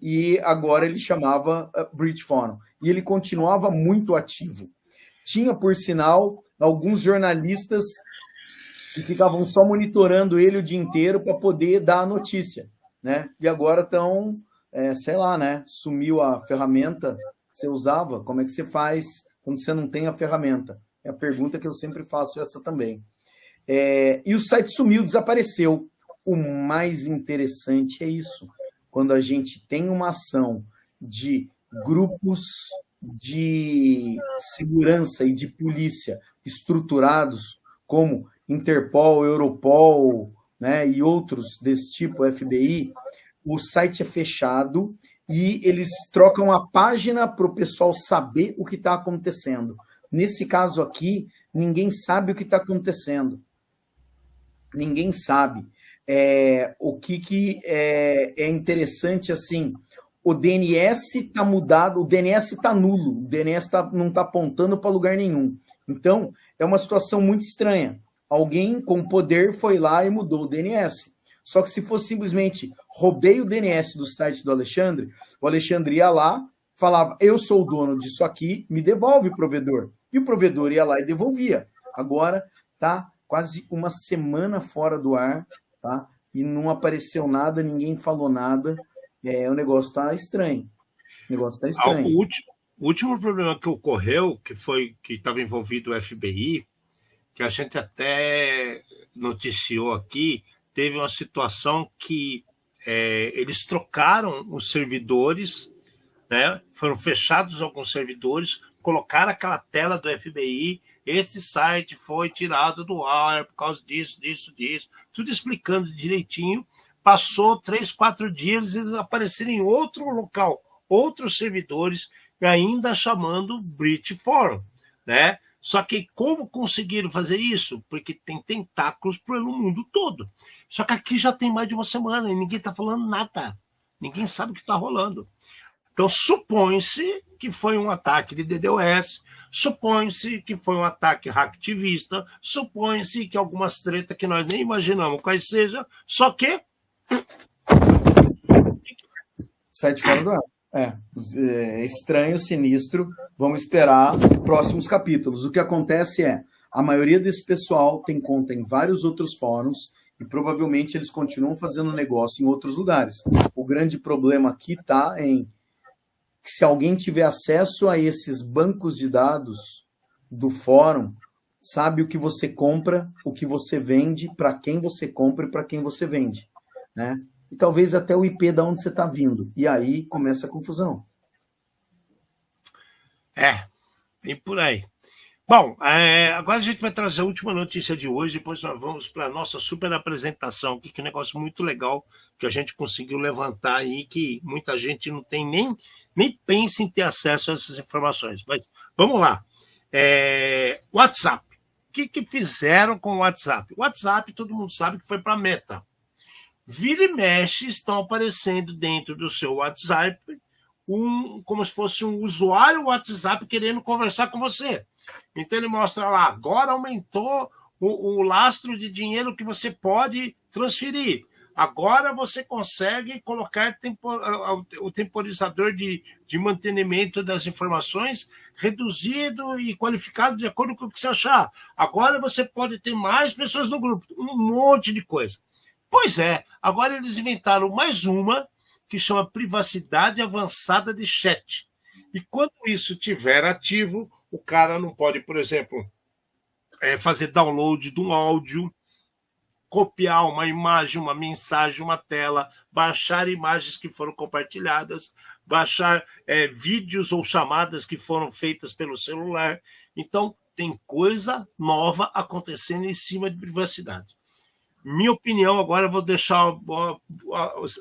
E agora ele chamava Brit Forum. E ele continuava muito ativo. Tinha, por sinal, alguns jornalistas que ficavam só monitorando ele o dia inteiro para poder dar a notícia, né? E agora estão, sei lá, né? Sumiu a ferramenta que você usava. Como é que você faz quando você não tem a ferramenta? É a pergunta que eu sempre faço, essa também. E o site sumiu, desapareceu. O mais interessante é isso. Quando a gente tem uma ação de grupos de segurança e de polícia estruturados, como Interpol, Europol, né, e outros desse tipo, FBI, o site é fechado e eles trocam a página para o pessoal saber o que está acontecendo. Nesse caso aqui, ninguém sabe o que está acontecendo. Ninguém sabe. O que é interessante, assim, o DNS está mudado, o DNS está nulo, o DNS não está apontando para lugar nenhum. Então, é uma situação muito estranha. Alguém com poder foi lá e mudou o DNS. Só que se fosse simplesmente roubei o DNS do site do Alexandre, o Alexandre ia lá, falava, eu sou o dono disso aqui, me devolve, provedor. E o provedor ia lá e devolvia. Agora está quase uma semana fora do ar, tá? E não apareceu nada, ninguém falou nada. O negócio está estranho. O negócio está estranho. O último problema que ocorreu, que estava envolvido o FBI, que a gente até noticiou aqui, teve uma situação que eles trocaram os servidores, né? Foram fechados alguns servidores, colocaram aquela tela do FBI, esse site foi tirado do ar por causa disso, tudo explicando direitinho. Passou 3, 4 dias, eles apareceram em outro local, outros servidores, ainda chamando Brit Forum, né? Só que como conseguiram fazer isso? Porque tem tentáculos pelo mundo todo. Só que aqui já tem mais de uma semana e ninguém está falando nada. Ninguém sabe o que está rolando. Então, supõe-se que foi um ataque de DDoS, supõe-se que foi um ataque hacktivista, supõe-se que algumas tretas que nós nem imaginamos quais sejam, só que... Site fora do ar. É estranho, sinistro. Vamos esperar próximos capítulos. O que acontece a maioria desse pessoal tem conta em vários outros fóruns e provavelmente eles continuam fazendo negócio em outros lugares. O grande problema aqui está em que se alguém tiver acesso a esses bancos de dados do fórum, sabe o que você compra, o que você vende, para quem você compra e para quem você vende, né? E talvez até o IP de onde você está vindo. E aí começa a confusão. Tem por aí. Bom, agora a gente vai trazer a última notícia de hoje, depois nós vamos para a nossa super apresentação aqui, que é um negócio muito legal que a gente conseguiu levantar aí, que muita gente não tem nem pensa em ter acesso a essas informações. Mas vamos lá. WhatsApp. O que fizeram com o WhatsApp? O WhatsApp, todo mundo sabe que foi para a Meta. vira e mexe estão aparecendo dentro do seu WhatsApp como se fosse um usuário WhatsApp querendo conversar com você. Então ele mostra lá, agora aumentou o lastro de dinheiro que você pode transferir. Agora você consegue colocar o temporizador de mantenimento das informações reduzido e qualificado de acordo com o que você achar. Agora você pode ter mais pessoas no grupo, um monte de coisa. Pois é, agora eles inventaram mais uma que chama privacidade avançada de chat. E quando isso estiver ativo, o cara não pode, por exemplo, fazer download de um áudio, copiar uma imagem, uma mensagem, uma tela, baixar imagens que foram compartilhadas, baixar vídeos ou chamadas que foram feitas pelo celular. Então, tem coisa nova acontecendo em cima de privacidade. Minha opinião, agora eu vou deixar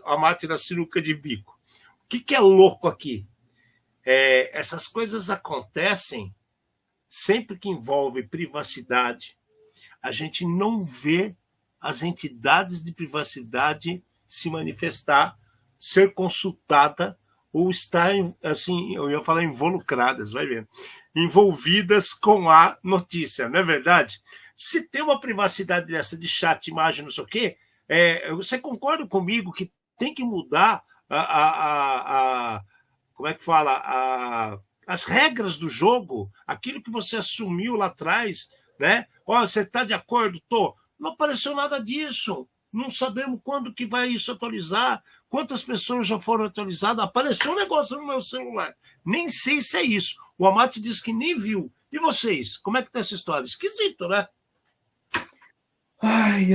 a máquina sinuca de bico. O que é louco aqui? Essas coisas acontecem sempre que envolve privacidade. A gente não vê as entidades de privacidade se manifestar, ser consultada ou estar, assim, eu ia falar involucradas, vai ver, envolvidas com a notícia, não é verdade? Se tem uma privacidade dessa de chat, imagem, não sei o quê, você concorda comigo que tem que mudar como é que fala? As regras do jogo, aquilo que você assumiu lá atrás, né? Você está de acordo? Tô. Não apareceu nada disso. Não sabemos quando que vai isso atualizar, quantas pessoas já foram atualizadas. Apareceu um negócio no meu celular. Nem sei se é isso. O Amati disse que nem viu. E vocês? Como é que tá essa história? Esquisito, né? Ai.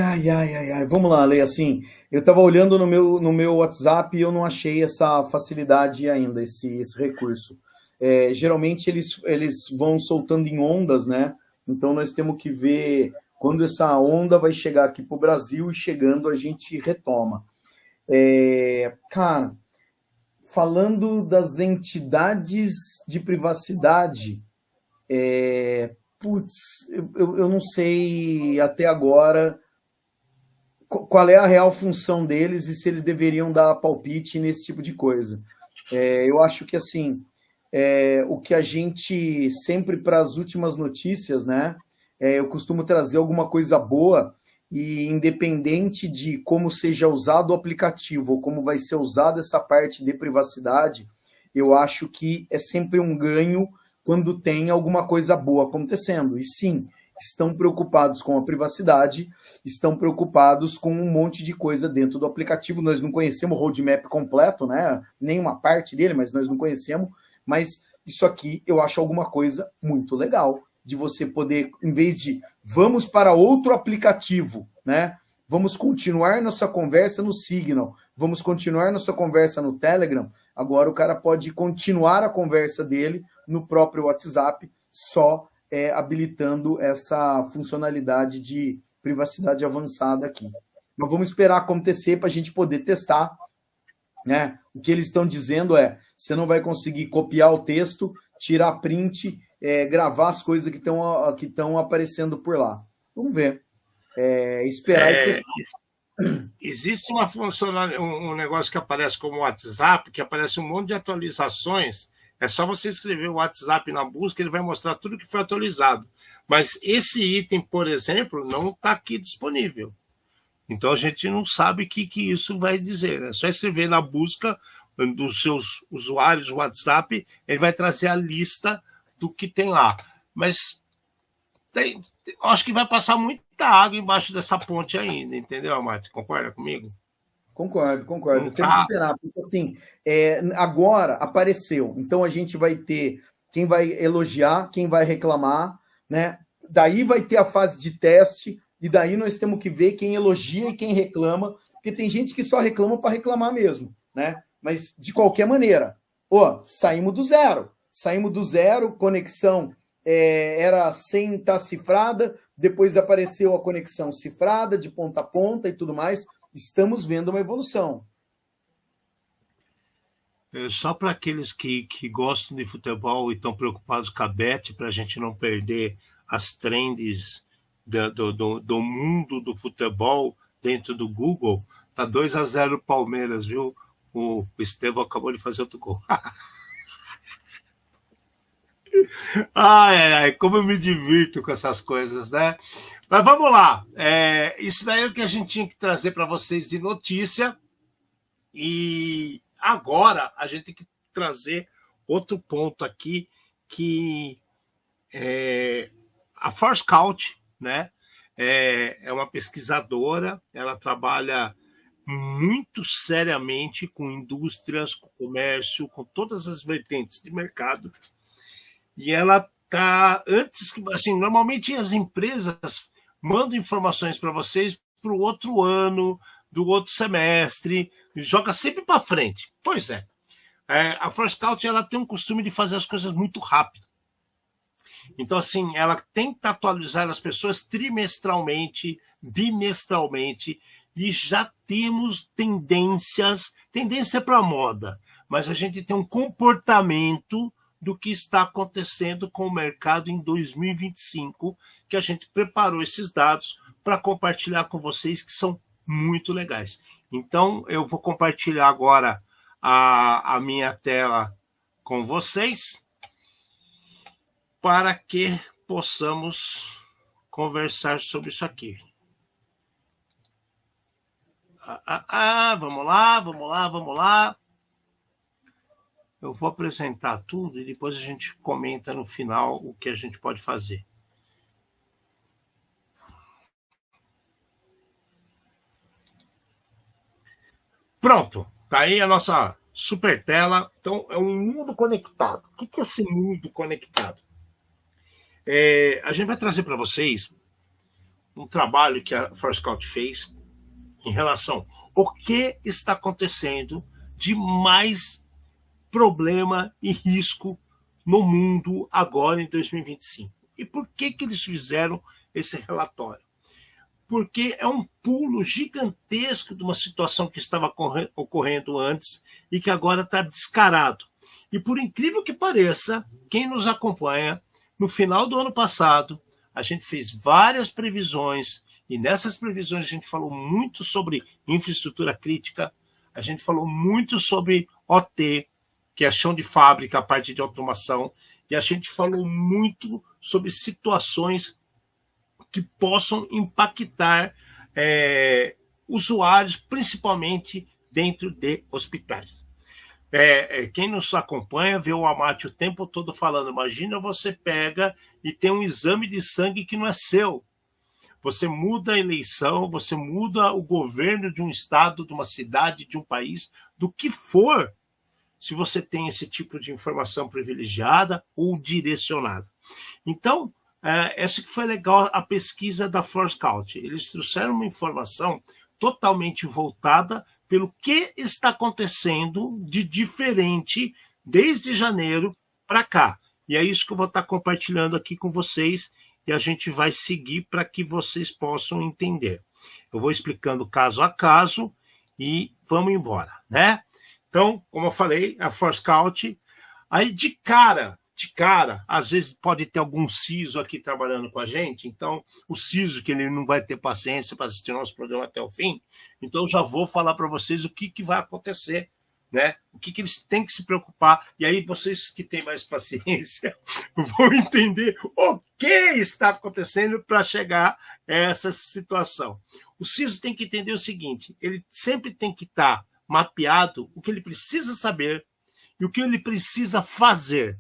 Vamos lá, Lê, assim, eu estava olhando no meu WhatsApp e eu não achei essa facilidade ainda, esse recurso. Geralmente eles vão soltando em ondas, né? Então nós temos que ver quando essa onda vai chegar aqui para o Brasil e chegando a gente retoma. Cara, falando das entidades de privacidade, eu não sei até agora qual é a real função deles e se eles deveriam dar palpite nesse tipo de coisa. Eu acho que, assim, o que a gente sempre, para as últimas notícias, né, eu costumo trazer alguma coisa boa e independente de como seja usado o aplicativo ou como vai ser usada essa parte de privacidade, eu acho que é sempre um ganho quando tem alguma coisa boa acontecendo. E sim, estão preocupados com a privacidade, estão preocupados com um monte de coisa dentro do aplicativo. Nós não conhecemos o roadmap completo, né? Nenhuma parte dele, mas nós não conhecemos. Mas isso aqui eu acho alguma coisa muito legal, de você poder, em vez de vamos para outro aplicativo, né? Vamos continuar nossa conversa no Signal, vamos continuar nossa conversa no Telegram. Agora o cara pode continuar a conversa dele no próprio WhatsApp, só habilitando essa funcionalidade de privacidade avançada aqui. Mas vamos esperar acontecer para a gente poder testar, né? O que eles estão dizendo você não vai conseguir copiar o texto, tirar print, gravar as coisas que estão aparecendo por lá. Vamos ver. Esperar e testar. Existe um negócio que aparece como WhatsApp, que aparece um monte de atualizações. É só você escrever o WhatsApp na busca, ele vai mostrar tudo que foi atualizado. Mas esse item, por exemplo, não está aqui disponível. Então a gente não sabe o que isso vai dizer. É só escrever na busca dos seus usuários WhatsApp, ele vai trazer a lista do que tem lá. Mas acho que vai passar muita água embaixo dessa ponte ainda, entendeu, Amati? Concorda comigo? Concordo. Temos que esperar, porque assim, agora apareceu, então a gente vai ter quem vai elogiar, quem vai reclamar, né? Daí vai ter a fase de teste, e daí nós temos que ver quem elogia e quem reclama, porque tem gente que só reclama para reclamar mesmo, né? Mas de qualquer maneira, saímos do zero, conexão era sem estar cifrada, depois apareceu a conexão cifrada, de ponta a ponta e tudo mais. Estamos vendo uma evolução. Só para aqueles que gostam de futebol e estão preocupados com a Bet, para a gente não perder as trends do mundo do futebol dentro do Google, Tá 2-0 o Palmeiras, viu? O Estevão acabou de fazer outro gol. Ai, como eu me divirto com essas coisas, né? Mas vamos lá. Isso daí é o que a gente tinha que trazer para vocês de notícia. E agora a gente tem que trazer outro ponto aqui, que a Forescout, né? É uma pesquisadora, ela trabalha muito seriamente com indústrias, com comércio, com todas as vertentes de mercado. E ela tá antes, assim, normalmente as empresas mandam informações para vocês para o outro ano, do outro semestre, joga sempre para frente. Pois é. A Forescout, ela tem um costume de fazer as coisas muito rápido. Então, assim, ela tenta atualizar as pessoas trimestralmente, bimestralmente, e já temos tendência para moda, mas a gente tem um comportamento do que está acontecendo com o mercado em 2025, que a gente preparou esses dados para compartilhar com vocês, que são muito legais. Então, eu vou compartilhar agora a minha tela com vocês, para que possamos conversar sobre isso aqui. Vamos lá. Eu vou apresentar tudo e depois a gente comenta no final o que a gente pode fazer. Pronto, tá aí a nossa super tela. Então, é um mundo conectado. O que é esse mundo conectado? A gente vai trazer para vocês um trabalho que a Forescout fez em relação ao que está acontecendo de mais problema e risco no mundo agora em 2025. E por que eles fizeram esse relatório? Porque é um pulo gigantesco de uma situação que estava ocorrendo antes e que agora está descarado. E por incrível que pareça, quem nos acompanha, no final do ano passado, a gente fez várias previsões, e nessas previsões a gente falou muito sobre infraestrutura crítica, a gente falou muito sobre OT, que é chão de fábrica, a parte de automação, e a gente falou muito sobre situações que possam impactar usuários, principalmente dentro de hospitais. Quem nos acompanha vê o Amati o tempo todo falando, imagina você pega e tem um exame de sangue que não é seu. Você muda a eleição, você muda o governo de um estado, de uma cidade, de um país, do que for, se você tem esse tipo de informação privilegiada ou direcionada. Então, essa que foi legal a pesquisa da Forescout. Eles trouxeram uma informação totalmente voltada pelo que está acontecendo de diferente desde janeiro para cá. E é isso que eu vou estar compartilhando aqui com vocês e a gente vai seguir para que vocês possam entender. Eu vou explicando caso a caso e vamos embora, né? Então, como eu falei, a Forescout, aí de cara, às vezes pode ter algum CISO aqui trabalhando com a gente, então o CISO que ele não vai ter paciência para assistir nosso programa até o fim, então eu já vou falar para vocês o que vai acontecer, né? O que eles têm que se preocupar, e aí vocês que têm mais paciência vão entender o que está acontecendo para chegar a essa situação. O CISO tem que entender o seguinte, ele sempre tem que estar mapeado o que ele precisa saber e o que ele precisa fazer.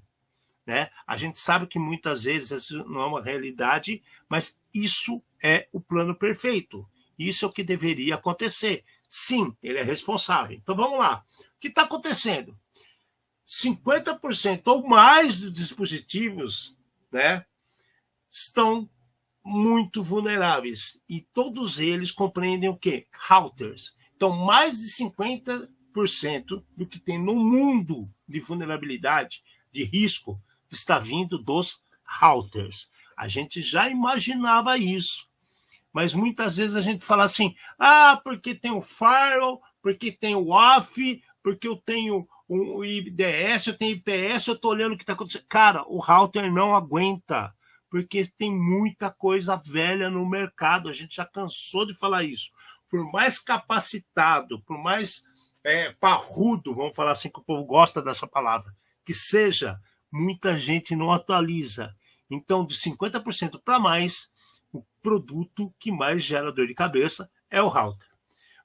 Né? A gente sabe que muitas vezes isso não é uma realidade, mas isso é o plano perfeito. Isso é o que deveria acontecer. Sim, ele é responsável. Então vamos lá. O que está acontecendo? 50% ou mais dos dispositivos, né, estão muito vulneráveis. E todos eles compreendem o quê? Routers. Então, mais de 50% do que tem no mundo de vulnerabilidade, de risco, está vindo dos routers. A gente já imaginava isso. Mas muitas vezes a gente fala assim, porque tem o firewall, porque tem o WAF, porque eu tenho o IDS, eu tenho IPS, eu estou olhando o que está acontecendo. Cara, o router não aguenta, porque tem muita coisa velha no mercado, a gente já cansou de falar isso. por mais capacitado, por mais parrudo, vamos falar assim, que o povo gosta dessa palavra, que seja, muita gente não atualiza. Então, de 50% para mais, o produto que mais gera dor de cabeça é o router.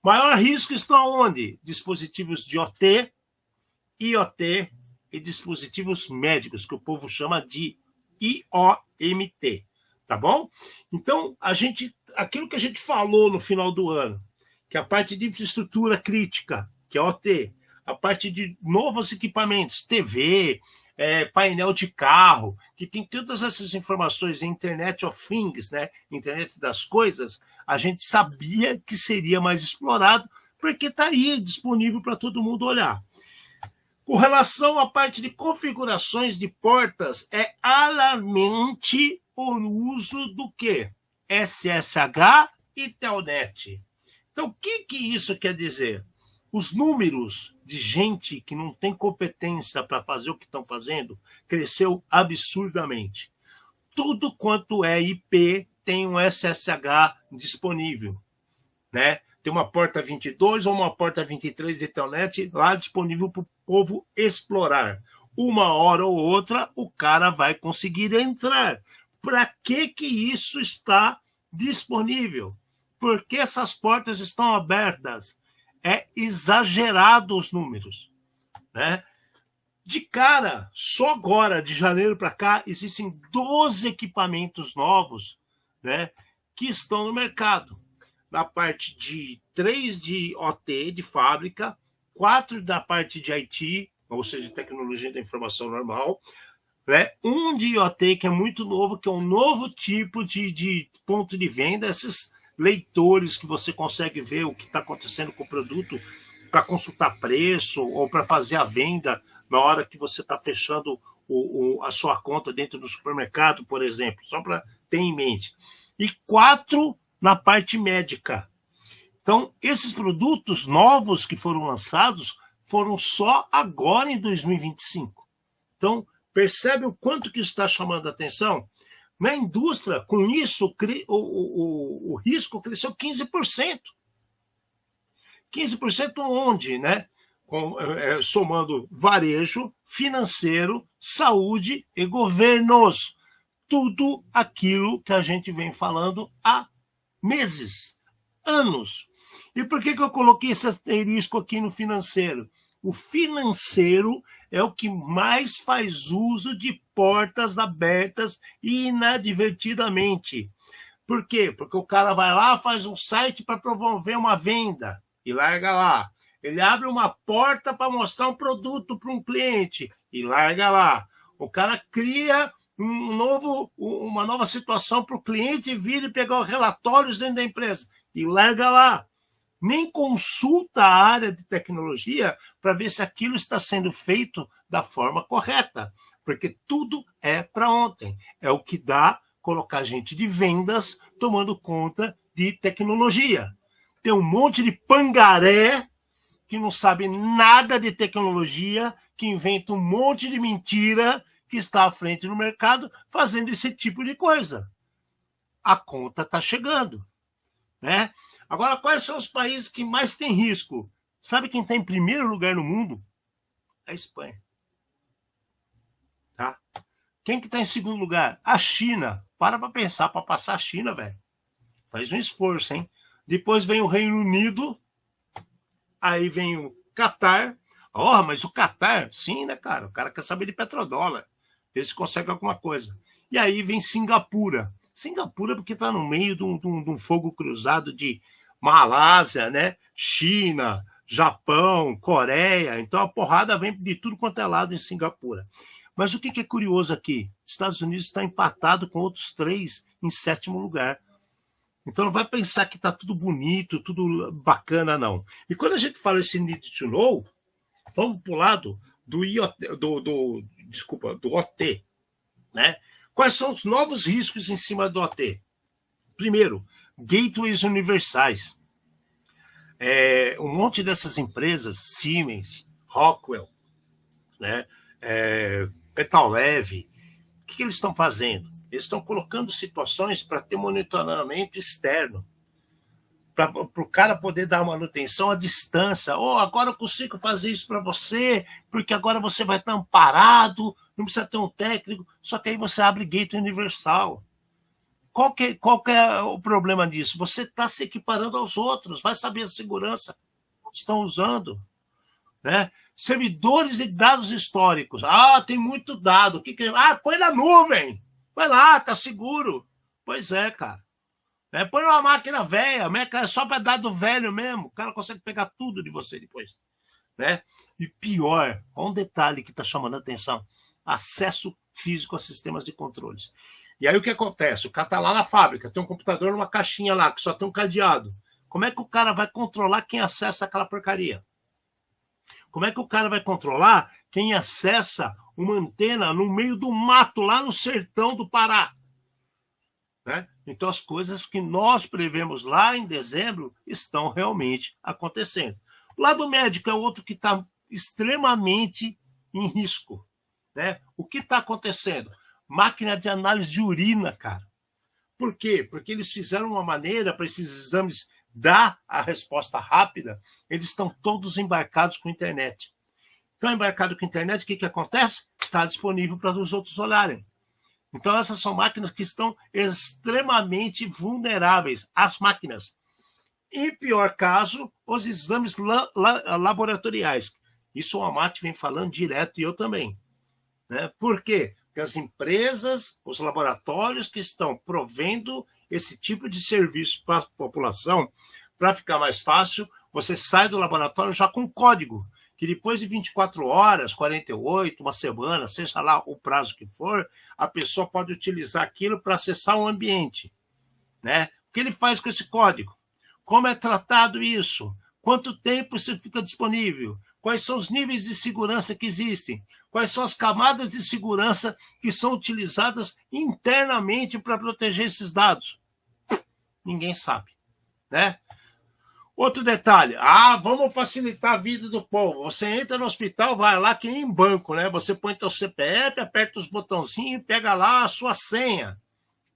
Maior risco está onde? Dispositivos de OT, IoT e dispositivos médicos, que o povo chama de IoMT, tá bom? Então, aquilo que a gente falou no final do ano, que a parte de infraestrutura crítica, que é OT, a parte de novos equipamentos, TV, painel de carro, que tem todas essas informações, Internet of Things, né? Internet das coisas, a gente sabia que seria mais explorado, porque está aí disponível para todo mundo olhar. Com relação à parte de configurações de portas, é alarmante o uso do quê? SSH e Telnet. Então, o que isso quer dizer? Os números de gente que não tem competência para fazer o que estão fazendo cresceu absurdamente. Tudo quanto é IP tem um SSH disponível, né? Tem uma porta 22 ou uma porta 23 de Telnet lá disponível para o povo explorar. Uma hora ou outra o cara vai conseguir entrar. Para que isso está disponível? Por que essas portas estão abertas? É exagerado os números, né? De cara, só agora, de janeiro para cá, existem 12 equipamentos novos, né, que estão no mercado. Na parte de 3 de OT, de fábrica, 4 da parte de IT, ou seja, tecnologia da informação normal, né, 1 de IoT, que é muito novo, que é um novo tipo de ponto de venda, esses leitores que você consegue ver o que está acontecendo com o produto para consultar preço ou para fazer a venda na hora que você está fechando a sua conta dentro do supermercado, por exemplo, só para ter em mente. E 4 na parte médica. Então, esses produtos novos que foram lançados foram só agora em 2025. Então, percebe o quanto que isso está chamando a atenção? Na indústria, com isso, o risco cresceu 15%. 15% onde, né? Somando varejo, financeiro, saúde e governos. Tudo aquilo que a gente vem falando há meses, anos. E por que eu coloquei esse asterisco aqui no financeiro? O financeiro é o que mais faz uso de portas abertas inadvertidamente. Por quê? Porque o cara vai lá, faz um site para promover uma venda e larga lá. Ele abre uma porta para mostrar um produto para um cliente e larga lá. O cara cria uma nova situação para o cliente vir e pegar os relatórios dentro da empresa e larga lá. Nem consulta a área de tecnologia para ver se aquilo está sendo feito da forma correta, porque tudo é para ontem. É o que dá colocar gente de vendas tomando conta de tecnologia. Tem um monte de pangaré que não sabe nada de tecnologia, que inventa um monte de mentira, que está à frente no mercado fazendo esse tipo de coisa. A conta está chegando, né? Agora, quais são os países que mais têm risco? Sabe quem está em primeiro lugar no mundo? A Espanha. Tá? Quem que está em segundo lugar? A China. Para pensar, para passar a China, velho. Faz um esforço, hein? Depois vem o Reino Unido, aí vem o Catar. Oh, mas o Catar, sim, né, cara? O cara quer saber de petrodólar. Ver se consegue alguma coisa. E aí vem Singapura. Singapura porque está no meio de um fogo cruzado de Malásia, né? China, Japão, Coreia. Então a porrada vem de tudo quanto é lado em Singapura. Mas o que é curioso aqui? Estados Unidos está empatado com outros 3 em 7º lugar. Então não vai pensar que está tudo bonito, tudo bacana, não. E quando a gente fala esse need to know, vamos para o lado do OT, né? Quais são os novos riscos em cima do OT? Primeiro, gateways universais. Um monte dessas empresas, Siemens, Rockwell, né? Petroleve, o que eles estão fazendo? Eles estão colocando situações para ter monitoramento externo. para o cara poder dar manutenção à distância. Agora eu consigo fazer isso para você, porque agora você vai estar amparado, não precisa ter um técnico, só que aí você abre gateway universal. Qual que é o problema disso? Você está se equiparando aos outros, vai saber a segurança que estão usando, né? Servidores e dados históricos. Tem muito dado. Põe na nuvem. Vai lá, tá seguro. Pois é, cara. Põe numa máquina velha, é só para dado velho mesmo. O cara consegue pegar tudo de você depois, né? E pior, olha um detalhe que está chamando a atenção: acesso físico a sistemas de controles. E aí o que acontece? O cara está lá na fábrica, tem um computador numa caixinha lá, que só tem um cadeado. Como é que o cara vai controlar quem acessa aquela porcaria? Como é que o cara vai controlar quem acessa uma antena no meio do mato, lá no sertão do Pará? Né? Então as coisas que nós prevemos lá em dezembro estão realmente acontecendo. O lado médico é outro que está extremamente em risco. Né? O que está acontecendo? Máquina de análise de urina, cara. Por quê? Porque eles fizeram uma maneira para esses exames dar a resposta rápida, eles estão todos embarcados com internet. Estão embarcados com internet, o que acontece? Está disponível para os outros olharem. Então, essas são máquinas que estão extremamente vulneráveis, as máquinas. Em pior caso, os exames laboratoriais. Isso o Amati vem falando direto e eu também. Né? Por quê? Porque as empresas, os laboratórios que estão provendo esse tipo de serviço para a população, para ficar mais fácil, você sai do laboratório já com código, que depois de 24 horas, 48, uma semana, seja lá o prazo que for, a pessoa pode utilizar aquilo para acessar o ambiente. Né? O que ele faz com esse código? Como é tratado isso? Quanto tempo isso fica disponível? Quais são os níveis de segurança que existem? Quais são as camadas de segurança que são utilizadas internamente para proteger esses dados? Ninguém sabe, né? Outro detalhe, vamos facilitar a vida do povo. Você entra no hospital, vai lá que nem em banco, né? Você põe seu CPF, aperta os botãozinhos e pega lá a sua senha,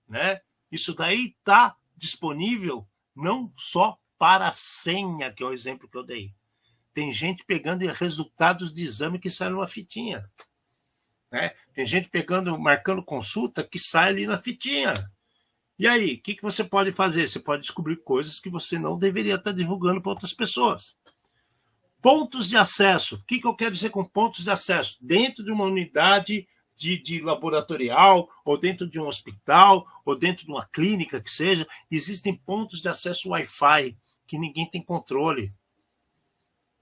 né? Isso daí está disponível não só para a senha, que é o exemplo que eu dei. Tem gente pegando resultados de exame que sai numa fitinha. Né? Tem gente marcando consulta que sai ali na fitinha. E aí, o que você pode fazer? Você pode descobrir coisas que você não deveria estar divulgando para outras pessoas. Pontos de acesso. O que eu quero dizer com pontos de acesso? Dentro de uma unidade de laboratorial, ou dentro de um hospital, ou dentro de uma clínica que seja, existem pontos de acesso Wi-Fi que ninguém tem controle.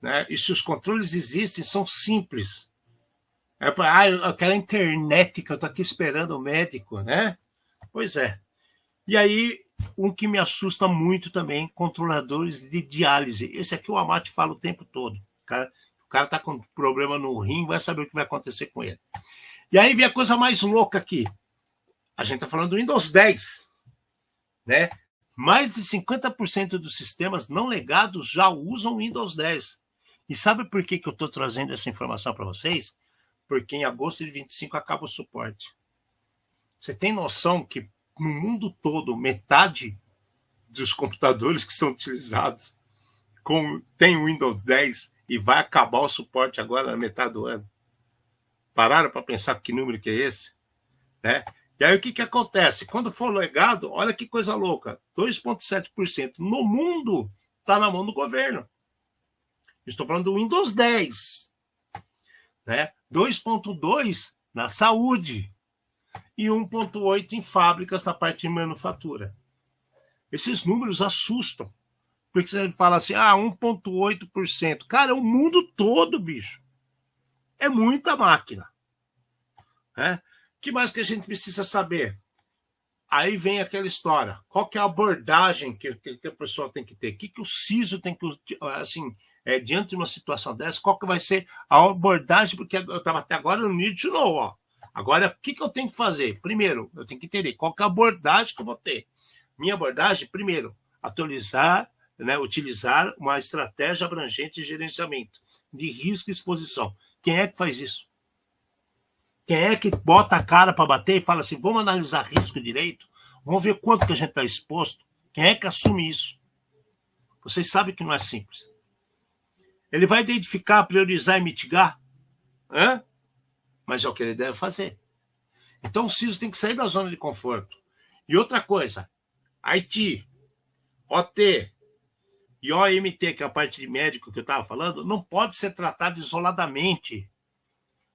Né? E se os controles existem, são simples. Aquela internet que eu estou aqui esperando o médico, né? Pois é. E aí, um que me assusta muito também, controladores de diálise. Esse aqui o Amati fala o tempo todo. O cara está com problema no rim, vai saber o que vai acontecer com ele. E aí vem a coisa mais louca aqui. A gente está falando do Windows 10. Né? Mais de 50% dos sistemas não legados já usam Windows 10. E sabe por que eu estou trazendo essa informação para vocês? Porque em agosto de 25 acaba o suporte. Você tem noção que no mundo todo, metade dos computadores que são utilizados tem o Windows 10 e vai acabar o suporte agora na metade do ano? Pararam para pensar que número que é esse? Né? E aí o que acontece? Quando for legado, olha que coisa louca, 2,7% no mundo está na mão do governo. Estou falando do Windows 10. Né? 2,2% na saúde e 1,8% em fábricas na parte de manufatura. Esses números assustam. Porque você fala assim, 1,8%. Cara, é o mundo todo, bicho. É muita máquina. Né? O que mais que a gente precisa saber? Aí vem aquela história. Qual que é a abordagem que a pessoa tem que ter? O que o CISO tem que, assim, diante de uma situação dessa, qual que vai ser a abordagem? Porque eu estava até agora no need to know, ó. Agora, o que eu tenho que fazer? Primeiro, eu tenho que entender qual que é a abordagem que eu vou ter. Minha abordagem, primeiro, atualizar, né, utilizar uma estratégia abrangente de gerenciamento de risco e exposição. Quem é que faz isso? Quem é que bota a cara para bater e fala assim, vamos analisar risco direito? Vamos ver quanto que a gente está exposto? Quem é que assume isso? Vocês sabem que não é simples. Ele vai identificar, priorizar e mitigar? Mas é o que ele deve fazer. Então o CISO tem que sair da zona de conforto. E outra coisa, IT, OT e OMT, que é a parte de médico que eu estava falando, não pode ser tratado isoladamente,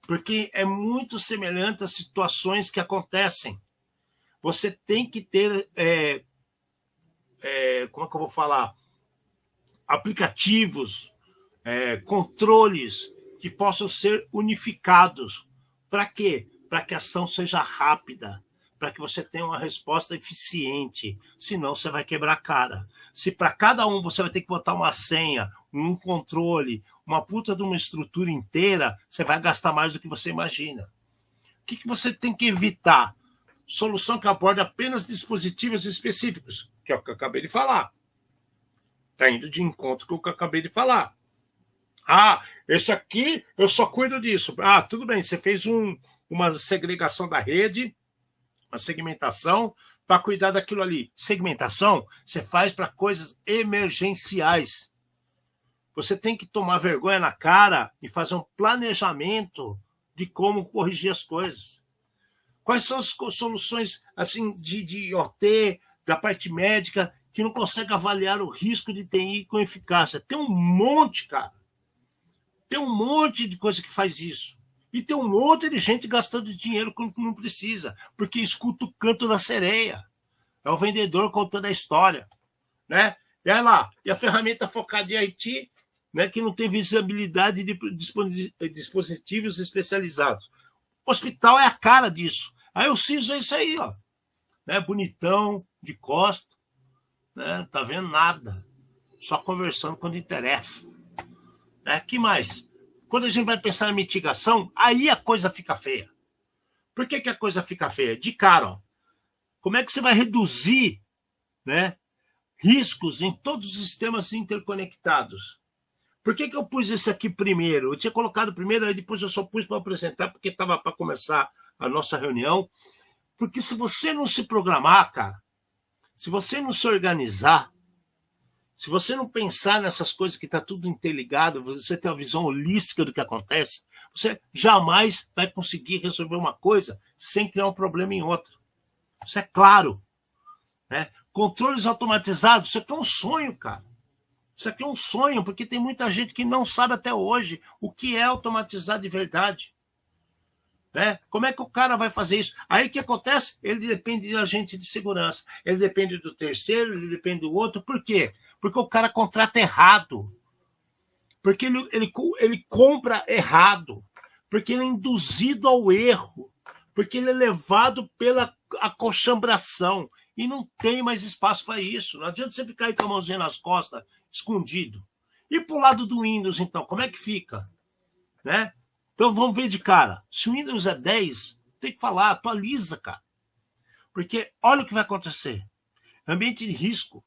porque é muito semelhante às situações que acontecem. Você tem que ter, como é que eu vou falar? Aplicativos, controles que possam ser unificados. Para quê? Para que a ação seja rápida, para que você tenha uma resposta eficiente. Senão você vai quebrar a cara. Se para cada um você vai ter que botar uma senha, um controle, uma puta de uma estrutura inteira, você vai gastar mais do que você imagina. O que você tem que evitar? Solução que aborda apenas dispositivos específicos, que é o que eu acabei de falar. Está indo de encontro com o que eu acabei de falar. Esse aqui eu só cuido disso. Tudo bem, você fez uma segregação da rede, uma segmentação para cuidar daquilo ali. Segmentação você faz para coisas emergenciais. Você tem que tomar vergonha na cara e fazer um planejamento de como corrigir as coisas. Quais são as soluções assim de OT, da parte médica, que não consegue avaliar o risco de TI com eficácia? Tem um monte, cara. Tem um monte de coisa que faz isso. E tem um monte de gente gastando dinheiro quando não precisa, porque escuta o canto da sereia. É o vendedor contando a história. Né? E aí lá, e a ferramenta focada em IT, né, que não tem visibilidade de dispositivos especializados. O hospital é a cara disso. Aí o CISO é isso aí, ó. Né? Bonitão, de costa. Né? Tá vendo nada. Só conversando quando interessa. Que mais? Quando a gente vai pensar em mitigação, aí a coisa fica feia. Por que a coisa fica feia? De cara, ó. Como é que você vai reduzir, né, riscos em todos os sistemas interconectados? Por que eu pus esse aqui primeiro? Eu tinha colocado primeiro, aí depois eu só pus para apresentar, porque estava para começar a nossa reunião. Porque se você não se programar, cara, se você não se organizar, se você não pensar nessas coisas que está tudo interligado, você ter uma visão holística do que acontece, você jamais vai conseguir resolver uma coisa sem criar um problema em outra. Isso é claro. Né? Controles automatizados, isso aqui é um sonho, cara. Isso aqui é um sonho, porque tem muita gente que não sabe até hoje o que é automatizar de verdade. Né? Como é que o cara vai fazer isso? Aí o que acontece? Ele depende de agente de segurança. Ele depende do terceiro, ele depende do outro. Por quê? Porque o cara contrata errado. Porque ele compra errado. Porque ele é induzido ao erro. Porque ele é levado pela acochambração. E não tem mais espaço para isso. Não adianta você ficar aí com a mãozinha nas costas, escondido. E pro lado do Windows, então, como é que fica? Né? Então vamos ver de cara. Se o Windows é 10, tem que falar, atualiza, cara. Porque olha o que vai acontecer. Ambiente de risco,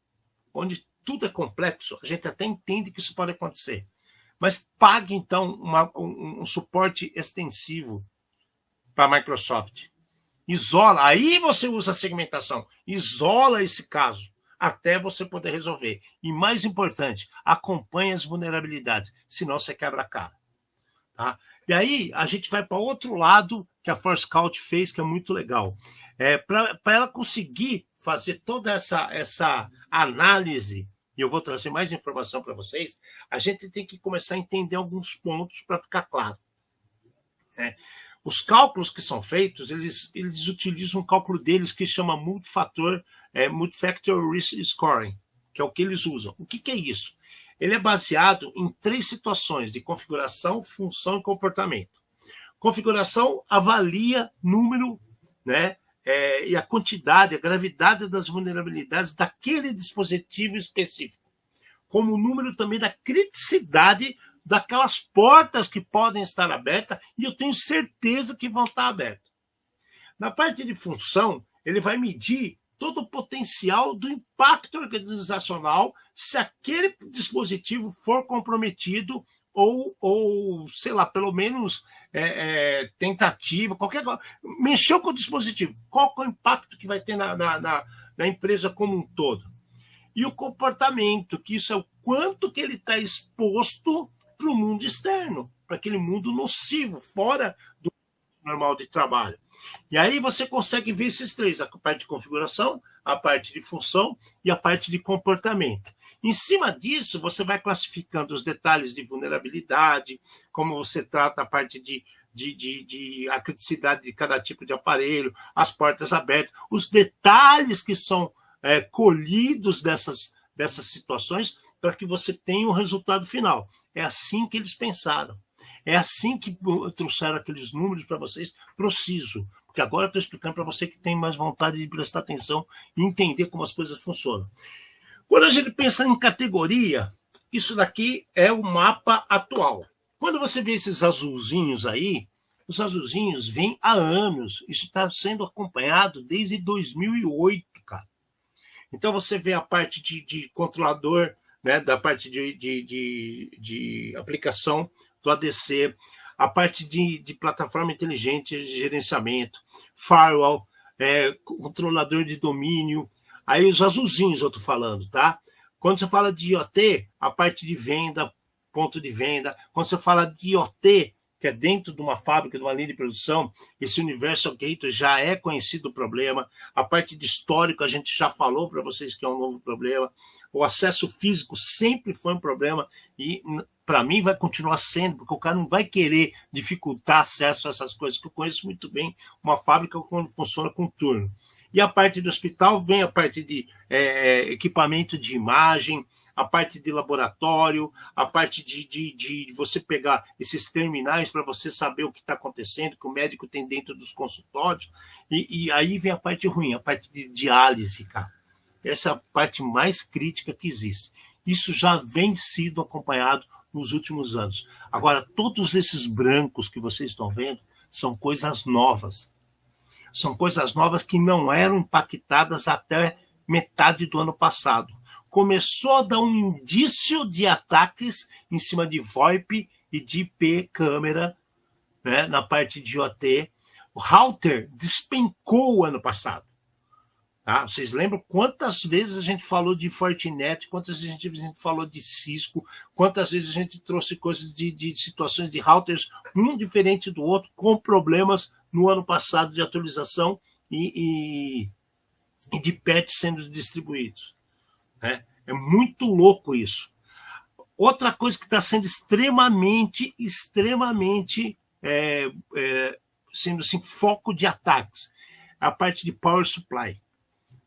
onde tudo é complexo, a gente até entende que isso pode acontecer. Mas pague, então, um suporte extensivo para a Microsoft. Isola, aí você usa a segmentação. Isola esse caso, até você poder resolver. E mais importante, acompanhe as vulnerabilidades, senão você quebra a cara. Tá? E aí a gente vai para outro lado que a Forescout fez, que é muito legal. Para ela conseguir fazer toda essa análise, e eu vou trazer mais informação para vocês, a gente tem que começar a entender alguns pontos para ficar claro. Os cálculos que são feitos, eles utilizam um cálculo deles que chama Multifactor Risk Scoring, que é o que eles usam. O que é isso? Ele é baseado em 3 situações de configuração, função e comportamento. Configuração avalia número, né, e a quantidade, a gravidade das vulnerabilidades daquele dispositivo específico, como o número também da criticidade daquelas portas que podem estar abertas, e eu tenho certeza que vão estar abertas. Na parte de função, ele vai medir todo o potencial do impacto organizacional se aquele dispositivo for comprometido ou sei lá, pelo menos tentativa, qualquer coisa. Mexeu com o dispositivo, qual é o impacto que vai ter na empresa como um todo? e o comportamento, que isso é o quanto que ele está exposto para o mundo externo, para aquele mundo nocivo, fora do normal de trabalho. E aí você consegue ver esses três, a parte de configuração, a parte de função e a parte de comportamento. Em cima disso, você vai classificando os detalhes de vulnerabilidade, como você trata a parte de a criticidade de cada tipo de aparelho, as portas abertas, os detalhes que são colhidos dessas situações para que você tenha um resultado final. É assim que eles pensaram. É assim que trouxeram aqueles números para vocês preciso. Porque agora eu estou explicando para você que tem mais vontade de prestar atenção e entender como as coisas funcionam. Quando a gente pensa em categoria, isso daqui é o mapa atual. Quando você vê esses azulzinhos aí, os azulzinhos vêm há anos. Isso está sendo acompanhado desde 2008, cara. Então você vê a parte de controlador, né, da parte de aplicação do ADC, a parte de plataforma inteligente de gerenciamento, firewall, controlador de domínio. Aí os azulzinhos eu estou falando, tá? Quando você fala de IoT, a parte de venda, ponto de venda. Quando você fala de IoT, que é dentro de uma fábrica, de uma linha de produção, esse Universal Gateway já é conhecido o problema. A parte de histórico, a gente já falou para vocês que é um novo problema. O acesso físico sempre foi um problema e, para mim, vai continuar sendo, porque o cara não vai querer dificultar acesso a essas coisas, que eu conheço muito bem uma fábrica quando funciona com turno. E a parte do hospital vem a parte de equipamento de imagem, a parte de laboratório, a parte de você pegar esses terminais para você saber o que está acontecendo, que o médico tem dentro dos consultórios, e aí vem a parte ruim, a parte de diálise, cara. Essa é a parte mais crítica que existe. Isso já vem sido acompanhado nos últimos anos. Agora, todos esses brancos que vocês estão vendo são coisas novas. São coisas novas que não eram impactadas até metade do ano passado. Começou a dar um indício de ataques em cima de VoIP e de IP câmera, né, na parte de IoT. O router despencou o ano passado. Tá? Vocês lembram quantas vezes a gente falou de Fortinet, quantas vezes a gente falou de Cisco, quantas vezes a gente trouxe coisas de situações de routers, um diferente do outro, com problemas no ano passado de atualização e de patch sendo distribuídos. Né? É muito louco isso. Outra coisa que está sendo extremamente sendo assim, foco de ataques, a parte de power supply.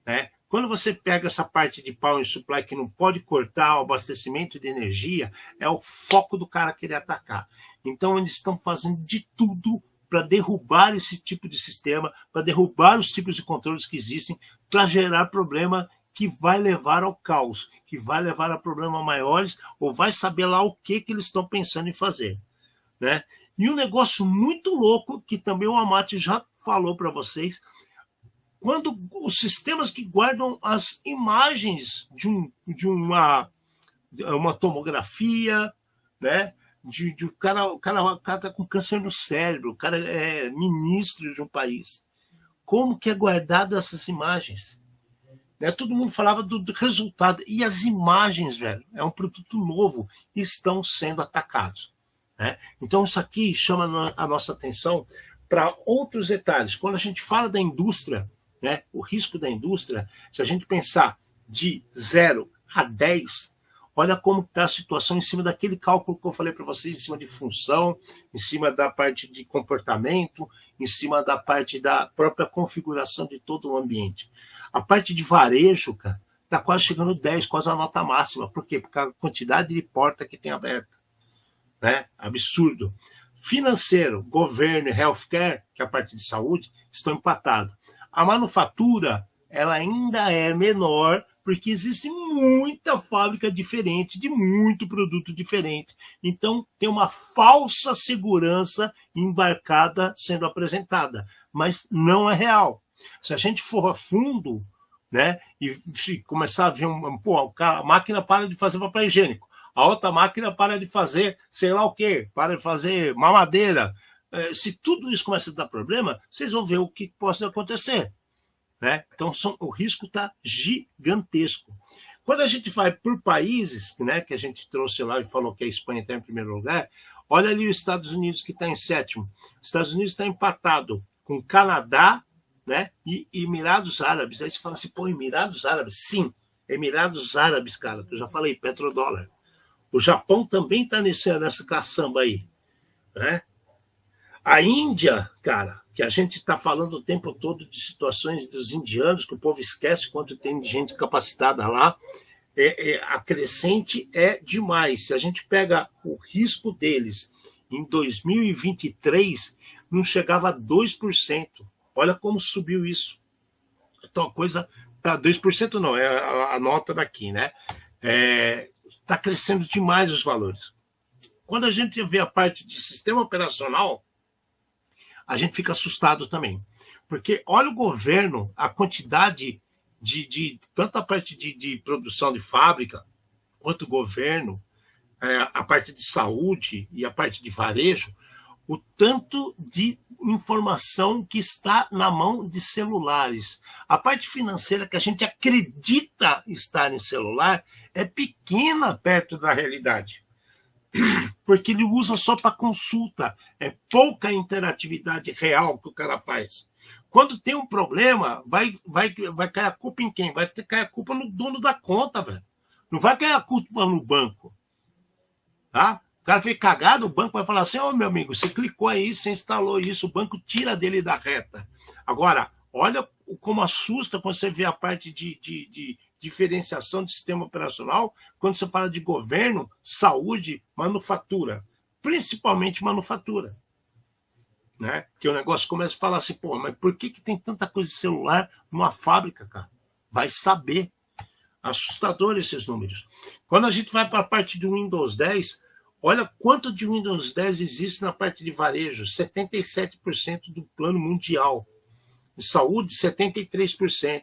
Né? Quando você pega essa parte de power supply que não pode cortar o abastecimento de energia, é o foco do cara querer atacar. Então eles estão fazendo de tudo para derrubar esse tipo de sistema, para derrubar os tipos de controles que existem, para gerar problema que vai levar ao caos, que vai levar a problemas maiores, ou vai saber lá o que eles estão pensando em fazer. Né? E um negócio muito louco, que também o Amati já falou para vocês, quando os sistemas que guardam as imagens de uma tomografia, né? O cara está com câncer no cérebro, o cara é ministro de um país. Como que é guardado essas imagens? Né? Todo mundo falava do resultado. E as imagens, velho, é um produto novo, estão sendo atacados. Né? Então, isso aqui chama a nossa atenção para outros detalhes. Quando a gente fala da indústria, né, o risco da indústria, se a gente pensar de 0 a 10, olha como está a situação em cima daquele cálculo que eu falei para vocês, em cima de função, em cima da parte de comportamento, em cima da parte da própria configuração de todo o ambiente. A parte de varejo, cara, está quase chegando 10, quase a nota máxima. Por quê? Porque a quantidade de porta que tem aberta. Né? Absurdo. Financeiro, governo e healthcare, que é a parte de saúde, estão empatados. A manufatura, ela ainda é menor, porque existe muita fábrica diferente, de muito produto diferente. Então, tem uma falsa segurança embarcada sendo apresentada, mas não é real. Se a gente for a fundo, né, e começar a ver a máquina para de fazer papel higiênico, a outra máquina para de fazer sei lá o quê, para de fazer mamadeira. Se tudo isso começa a dar problema, vocês vão ver o que pode acontecer. Né? Então, o risco está gigantesco. Quando a gente vai por países, né, que a gente trouxe lá e falou que a Espanha está em primeiro lugar, olha ali os Estados Unidos que está em sétimo. Os Estados Unidos está empatado com Canadá, né, e Emirados Árabes. Aí você fala assim, pô, Emirados Árabes? Sim, Emirados Árabes, cara, que eu já falei, petrodólar. O Japão também está nessa caçamba aí, né? A Índia, cara, que a gente está falando o tempo todo de situações dos indianos, que o povo esquece quanto tem de gente capacitada lá, a crescente é demais. Se a gente pega o risco deles em 2023, não chegava a 2%. Olha como subiu isso. Então a coisa... 2% não, é a nota daqui, né? Está crescendo demais os valores. Quando a gente vê a parte de sistema operacional, a gente fica assustado também. Porque olha o governo, a quantidade tanto a parte de produção de fábrica, quanto o governo, a parte de saúde e a parte de varejo, o tanto de informação que está na mão de celulares. A parte financeira que a gente acredita estar em celular é pequena perto da realidade. Porque ele usa só para consulta. É pouca interatividade real que o cara faz. Quando tem um problema, vai cair a culpa em quem? Vai cair a culpa no dono da conta, velho. Não vai cair a culpa no banco. Tá? O cara fica cagado, o banco vai falar assim, ô meu amigo, você clicou aí, você instalou isso, o banco tira dele da reta. Agora, olha como assusta quando você vê a parte de diferenciação de sistema operacional, quando você fala de governo, saúde, manufatura. Principalmente manufatura. Né? Que o negócio começa a falar assim, pô, mas por que tem tanta coisa de celular numa fábrica, cara? Vai saber. Assustador esses números. Quando a gente vai para a parte do Windows 10, olha quanto de Windows 10 existe na parte de varejo, 77% do plano mundial. De saúde, 73%.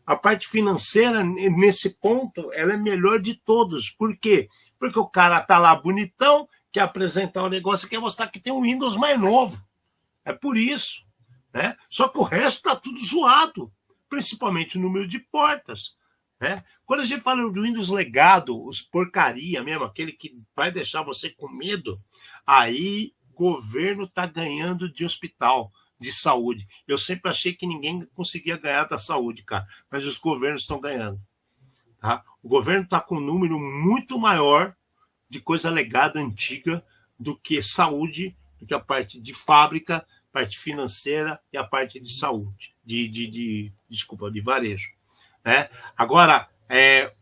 A parte financeira, nesse ponto, ela é melhor de todos. Por quê? Porque o cara está lá bonitão, quer apresentar um negócio, quer mostrar que tem um Windows mais novo. É por isso. Né? Só que o resto está tudo zoado, principalmente o número de portas. Né? Quando a gente fala do Windows legado, os porcaria mesmo, aquele que vai deixar você com medo, aí o governo está ganhando de hospital, de saúde. Eu sempre achei que ninguém conseguia ganhar da saúde, cara, mas os governos estão ganhando. Tá? O governo está com um número muito maior de coisa legada antiga do que saúde, do que a parte de fábrica, parte financeira e a parte de saúde, de varejo. Né? Agora,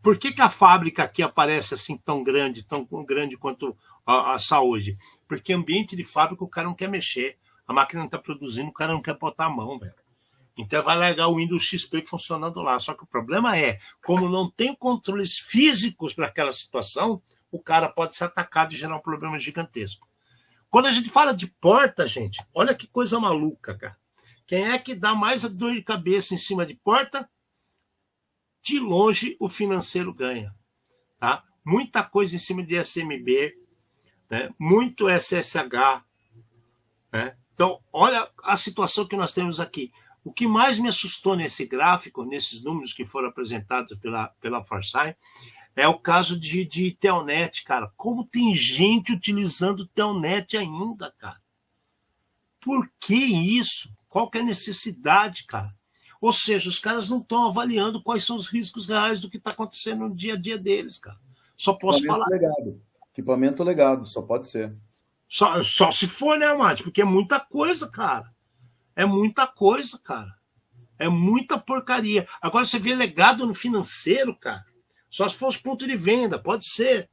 por que a fábrica aqui aparece assim tão grande quanto a saúde? Porque ambiente de fábrica o cara não quer mexer, a máquina não está produzindo, o cara não quer botar a mão, velho. Então vai largar o Windows XP funcionando lá. Só que o problema é, como não tem controles físicos para aquela situação, o cara pode ser atacado e gerar um problema gigantesco. Quando a gente fala de porta, gente, olha que coisa maluca, cara. Quem é que dá mais dor de cabeça em cima de porta? De longe, o financeiro ganha. Tá? Muita coisa em cima de SMB, né? Muito SSH. Né? Então, olha a situação que nós temos aqui. O que mais me assustou nesse gráfico, nesses números que foram apresentados pela Forsyth, é o caso de Telnet, cara. Como tem gente utilizando Telnet ainda, cara? Por que isso? Qual que é a necessidade, cara? Ou seja, os caras não estão avaliando quais são os riscos reais do que está acontecendo no dia a dia deles, cara. Só posso falar. Equipamento legado, só pode ser. Só se for, né, Mate? Porque é muita coisa, cara. É muita coisa, cara. É muita porcaria. Agora você vê legado no financeiro, cara. Só se fosse ponto de venda, pode ser.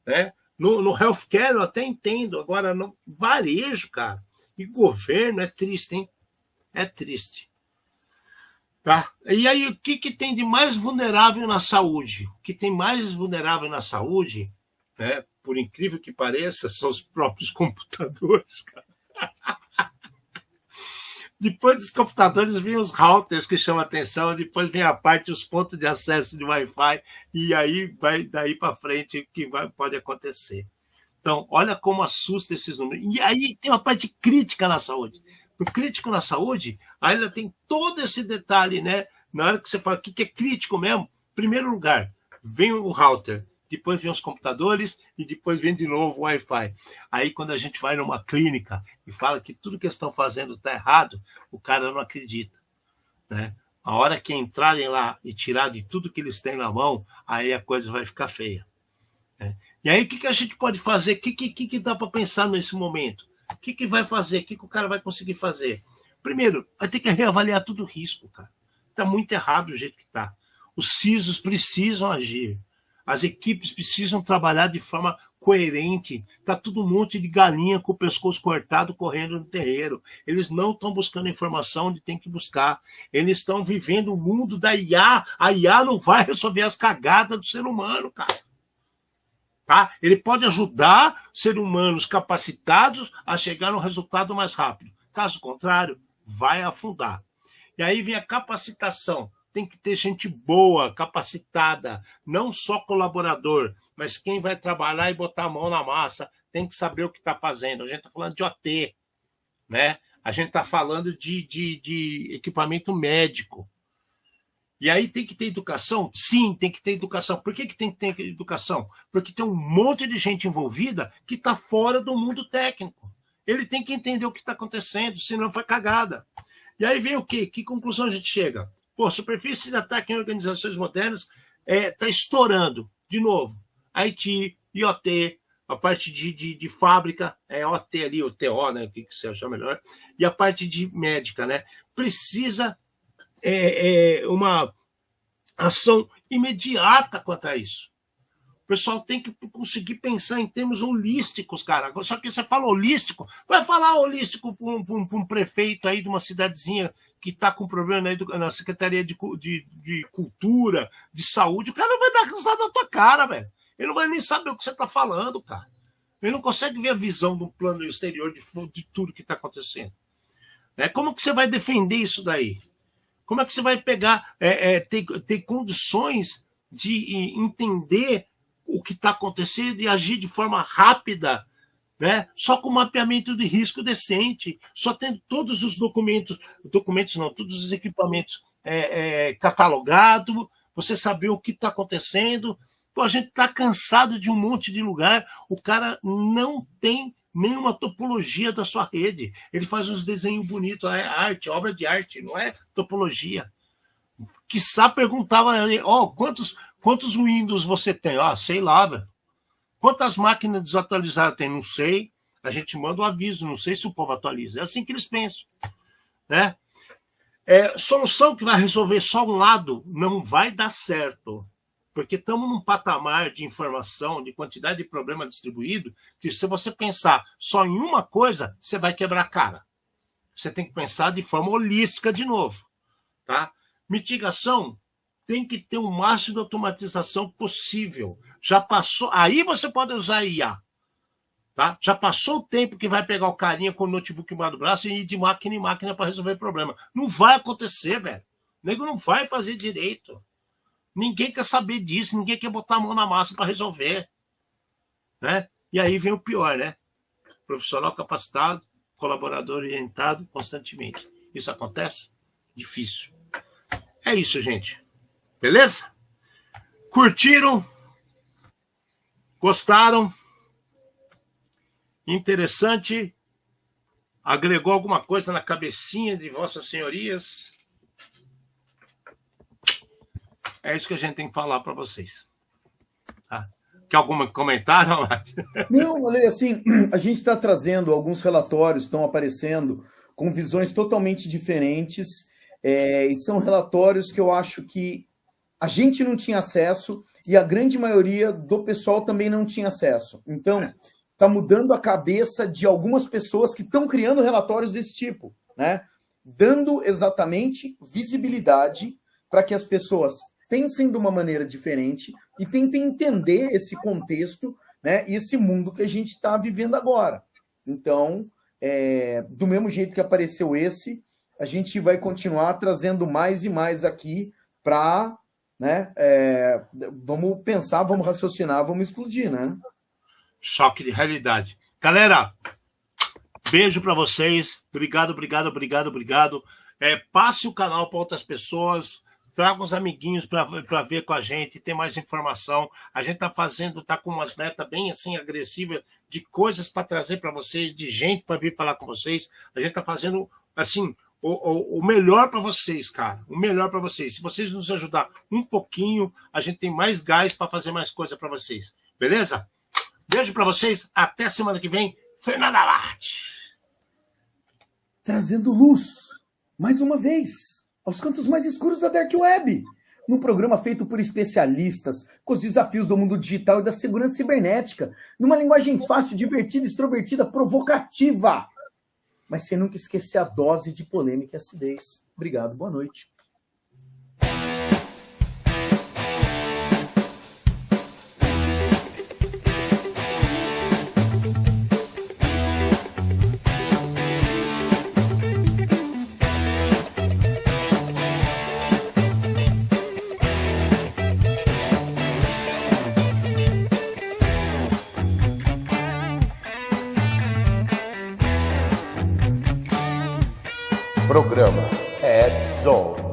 Né? No healthcare eu até entendo. Agora, no varejo, cara. E governo é triste, hein? É triste. Tá? E aí, o que tem de mais vulnerável na saúde? O que tem mais vulnerável na saúde, né, por incrível que pareça, são os próprios computadores, cara. Depois dos computadores vem os routers que chamam a atenção, depois vem a parte dos pontos de acesso de Wi-Fi, e aí vai daí para frente o que pode acontecer. Então, olha como assusta esses números. E aí tem uma parte crítica na saúde. O crítico na saúde, ainda tem todo esse detalhe, né? Na hora que você fala o que é crítico mesmo, em primeiro lugar, vem o router, depois vem os computadores e depois vem de novo o Wi-Fi. Aí, quando a gente vai numa clínica e fala que tudo que eles estão fazendo está errado, o cara não acredita, né? A hora que entrarem lá e tirar de tudo que eles têm na mão, aí a coisa vai ficar feia, né? E aí, o que a gente pode fazer? O que dá para pensar nesse momento? O que vai fazer? O que o cara vai conseguir fazer? Primeiro, vai ter que reavaliar tudo o risco, cara. Está muito errado o jeito que está. Os CISOs precisam agir. As equipes precisam trabalhar de forma coerente. Está tudo um monte de galinha com o pescoço cortado correndo no terreiro. Eles não estão buscando informação onde tem que buscar. Eles estão vivendo o mundo da IA. A IA não vai resolver as cagadas do ser humano, cara. Tá? Ele pode ajudar seres humanos capacitados a chegar no resultado mais rápido. Caso contrário, vai afundar. E aí vem a capacitação. Tem que ter gente boa, capacitada, não só colaborador, mas quem vai trabalhar e botar a mão na massa tem que saber o que está fazendo. A gente está falando de OT, né? A gente está falando de equipamento médico. E aí tem que ter educação? Sim, tem que ter educação. Por que tem que ter educação? Porque tem um monte de gente envolvida que está fora do mundo técnico. Ele tem que entender o que está acontecendo, senão foi cagada. E aí vem o quê? Que conclusão a gente chega? Pô, superfície de ataque em organizações modernas está estourando. De novo, IT, IoT, a parte de fábrica, OT ali, o TO, né? O que você achar melhor, e a parte de médica, né? Precisa uma ação imediata contra isso. O pessoal tem que conseguir pensar em termos holísticos, cara. Só que você fala holístico, vai falar holístico para um prefeito aí de uma cidadezinha que está com problema na Secretaria de Cultura, de Saúde, o cara vai dar risada na tua cara, velho. Ele não vai nem saber o que você está falando, cara. Ele não consegue ver a visão do plano exterior de tudo que está acontecendo. Como que você vai defender isso daí? Como é que você vai pegar, ter condições de entender o que está acontecendo e agir de forma rápida, né? Só com mapeamento de risco decente, só tendo todos os todos os equipamentos catalogados, você saber o que está acontecendo. Pô, a gente está cansado de um monte de lugar, o cara não tem nenhuma topologia da sua rede. Ele faz uns desenhos bonitos, é arte, obra de arte, não é topologia. Quiçá perguntava, quantos Windows você tem? Sei lá, velho. Quantas máquinas desatualizadas tem? Não sei. A gente manda um aviso, não sei se o povo atualiza. É assim que eles pensam, né? Solução que vai resolver só um lado não vai dar certo. Porque estamos num patamar de informação, de quantidade de problema distribuído, que se você pensar só em uma coisa, você vai quebrar a cara. Você tem que pensar de forma holística de novo, tá? Mitigação tem que ter o máximo de automatização possível. Já passou, aí você pode usar IA, tá? Já passou o tempo que vai pegar o carinha com o notebook embaixo do braço e ir de máquina em máquina para resolver problema. Não vai acontecer, velho. O nego não vai fazer direito. Ninguém quer saber disso, ninguém quer botar a mão na massa para resolver, né? E aí vem o pior, né? Profissional capacitado, colaborador orientado constantemente. Isso acontece? Difícil. É isso, gente. Beleza? Curtiram? Gostaram? Interessante? Agregou alguma coisa na cabecinha de vossas senhorias? É isso que a gente tem que falar para vocês. Tá? Quer algum comentário, Amado? Não, Ale, assim, a gente está trazendo alguns relatórios, estão aparecendo com visões totalmente diferentes, e são relatórios que eu acho que a gente não tinha acesso e a grande maioria do pessoal também não tinha acesso. Então, está mudando a cabeça de algumas pessoas que estão criando relatórios desse tipo, né? Dando exatamente visibilidade para que as pessoas pensem de uma maneira diferente e tentem entender esse contexto, né, e esse mundo que a gente está vivendo agora. Então, do mesmo jeito que apareceu esse, a gente vai continuar trazendo mais e mais aqui para, né, vamos pensar, vamos raciocinar, vamos explodir, né? Choque de realidade. Galera, beijo para vocês. Obrigado. Passe o canal para outras pessoas. Traga os amiguinhos para ver com a gente, ter mais informação. A gente tá com umas metas bem assim agressivas de coisas para trazer para vocês, de gente para vir falar com vocês. A gente tá fazendo assim o melhor para vocês, cara. O melhor para vocês. Se vocês nos ajudar um pouquinho, a gente tem mais gás para fazer mais coisa para vocês. Beleza? Beijo para vocês. Até semana que vem. Fernanda Larte. Trazendo luz, mais uma vez, aos cantos mais escuros da Dark Web. Num programa feito por especialistas com os desafios do mundo digital e da segurança cibernética, numa linguagem fácil, divertida, extrovertida, provocativa, mas sem nunca esquecer a dose de polêmica e acidez. Obrigado, boa noite. Programa Ed Zone.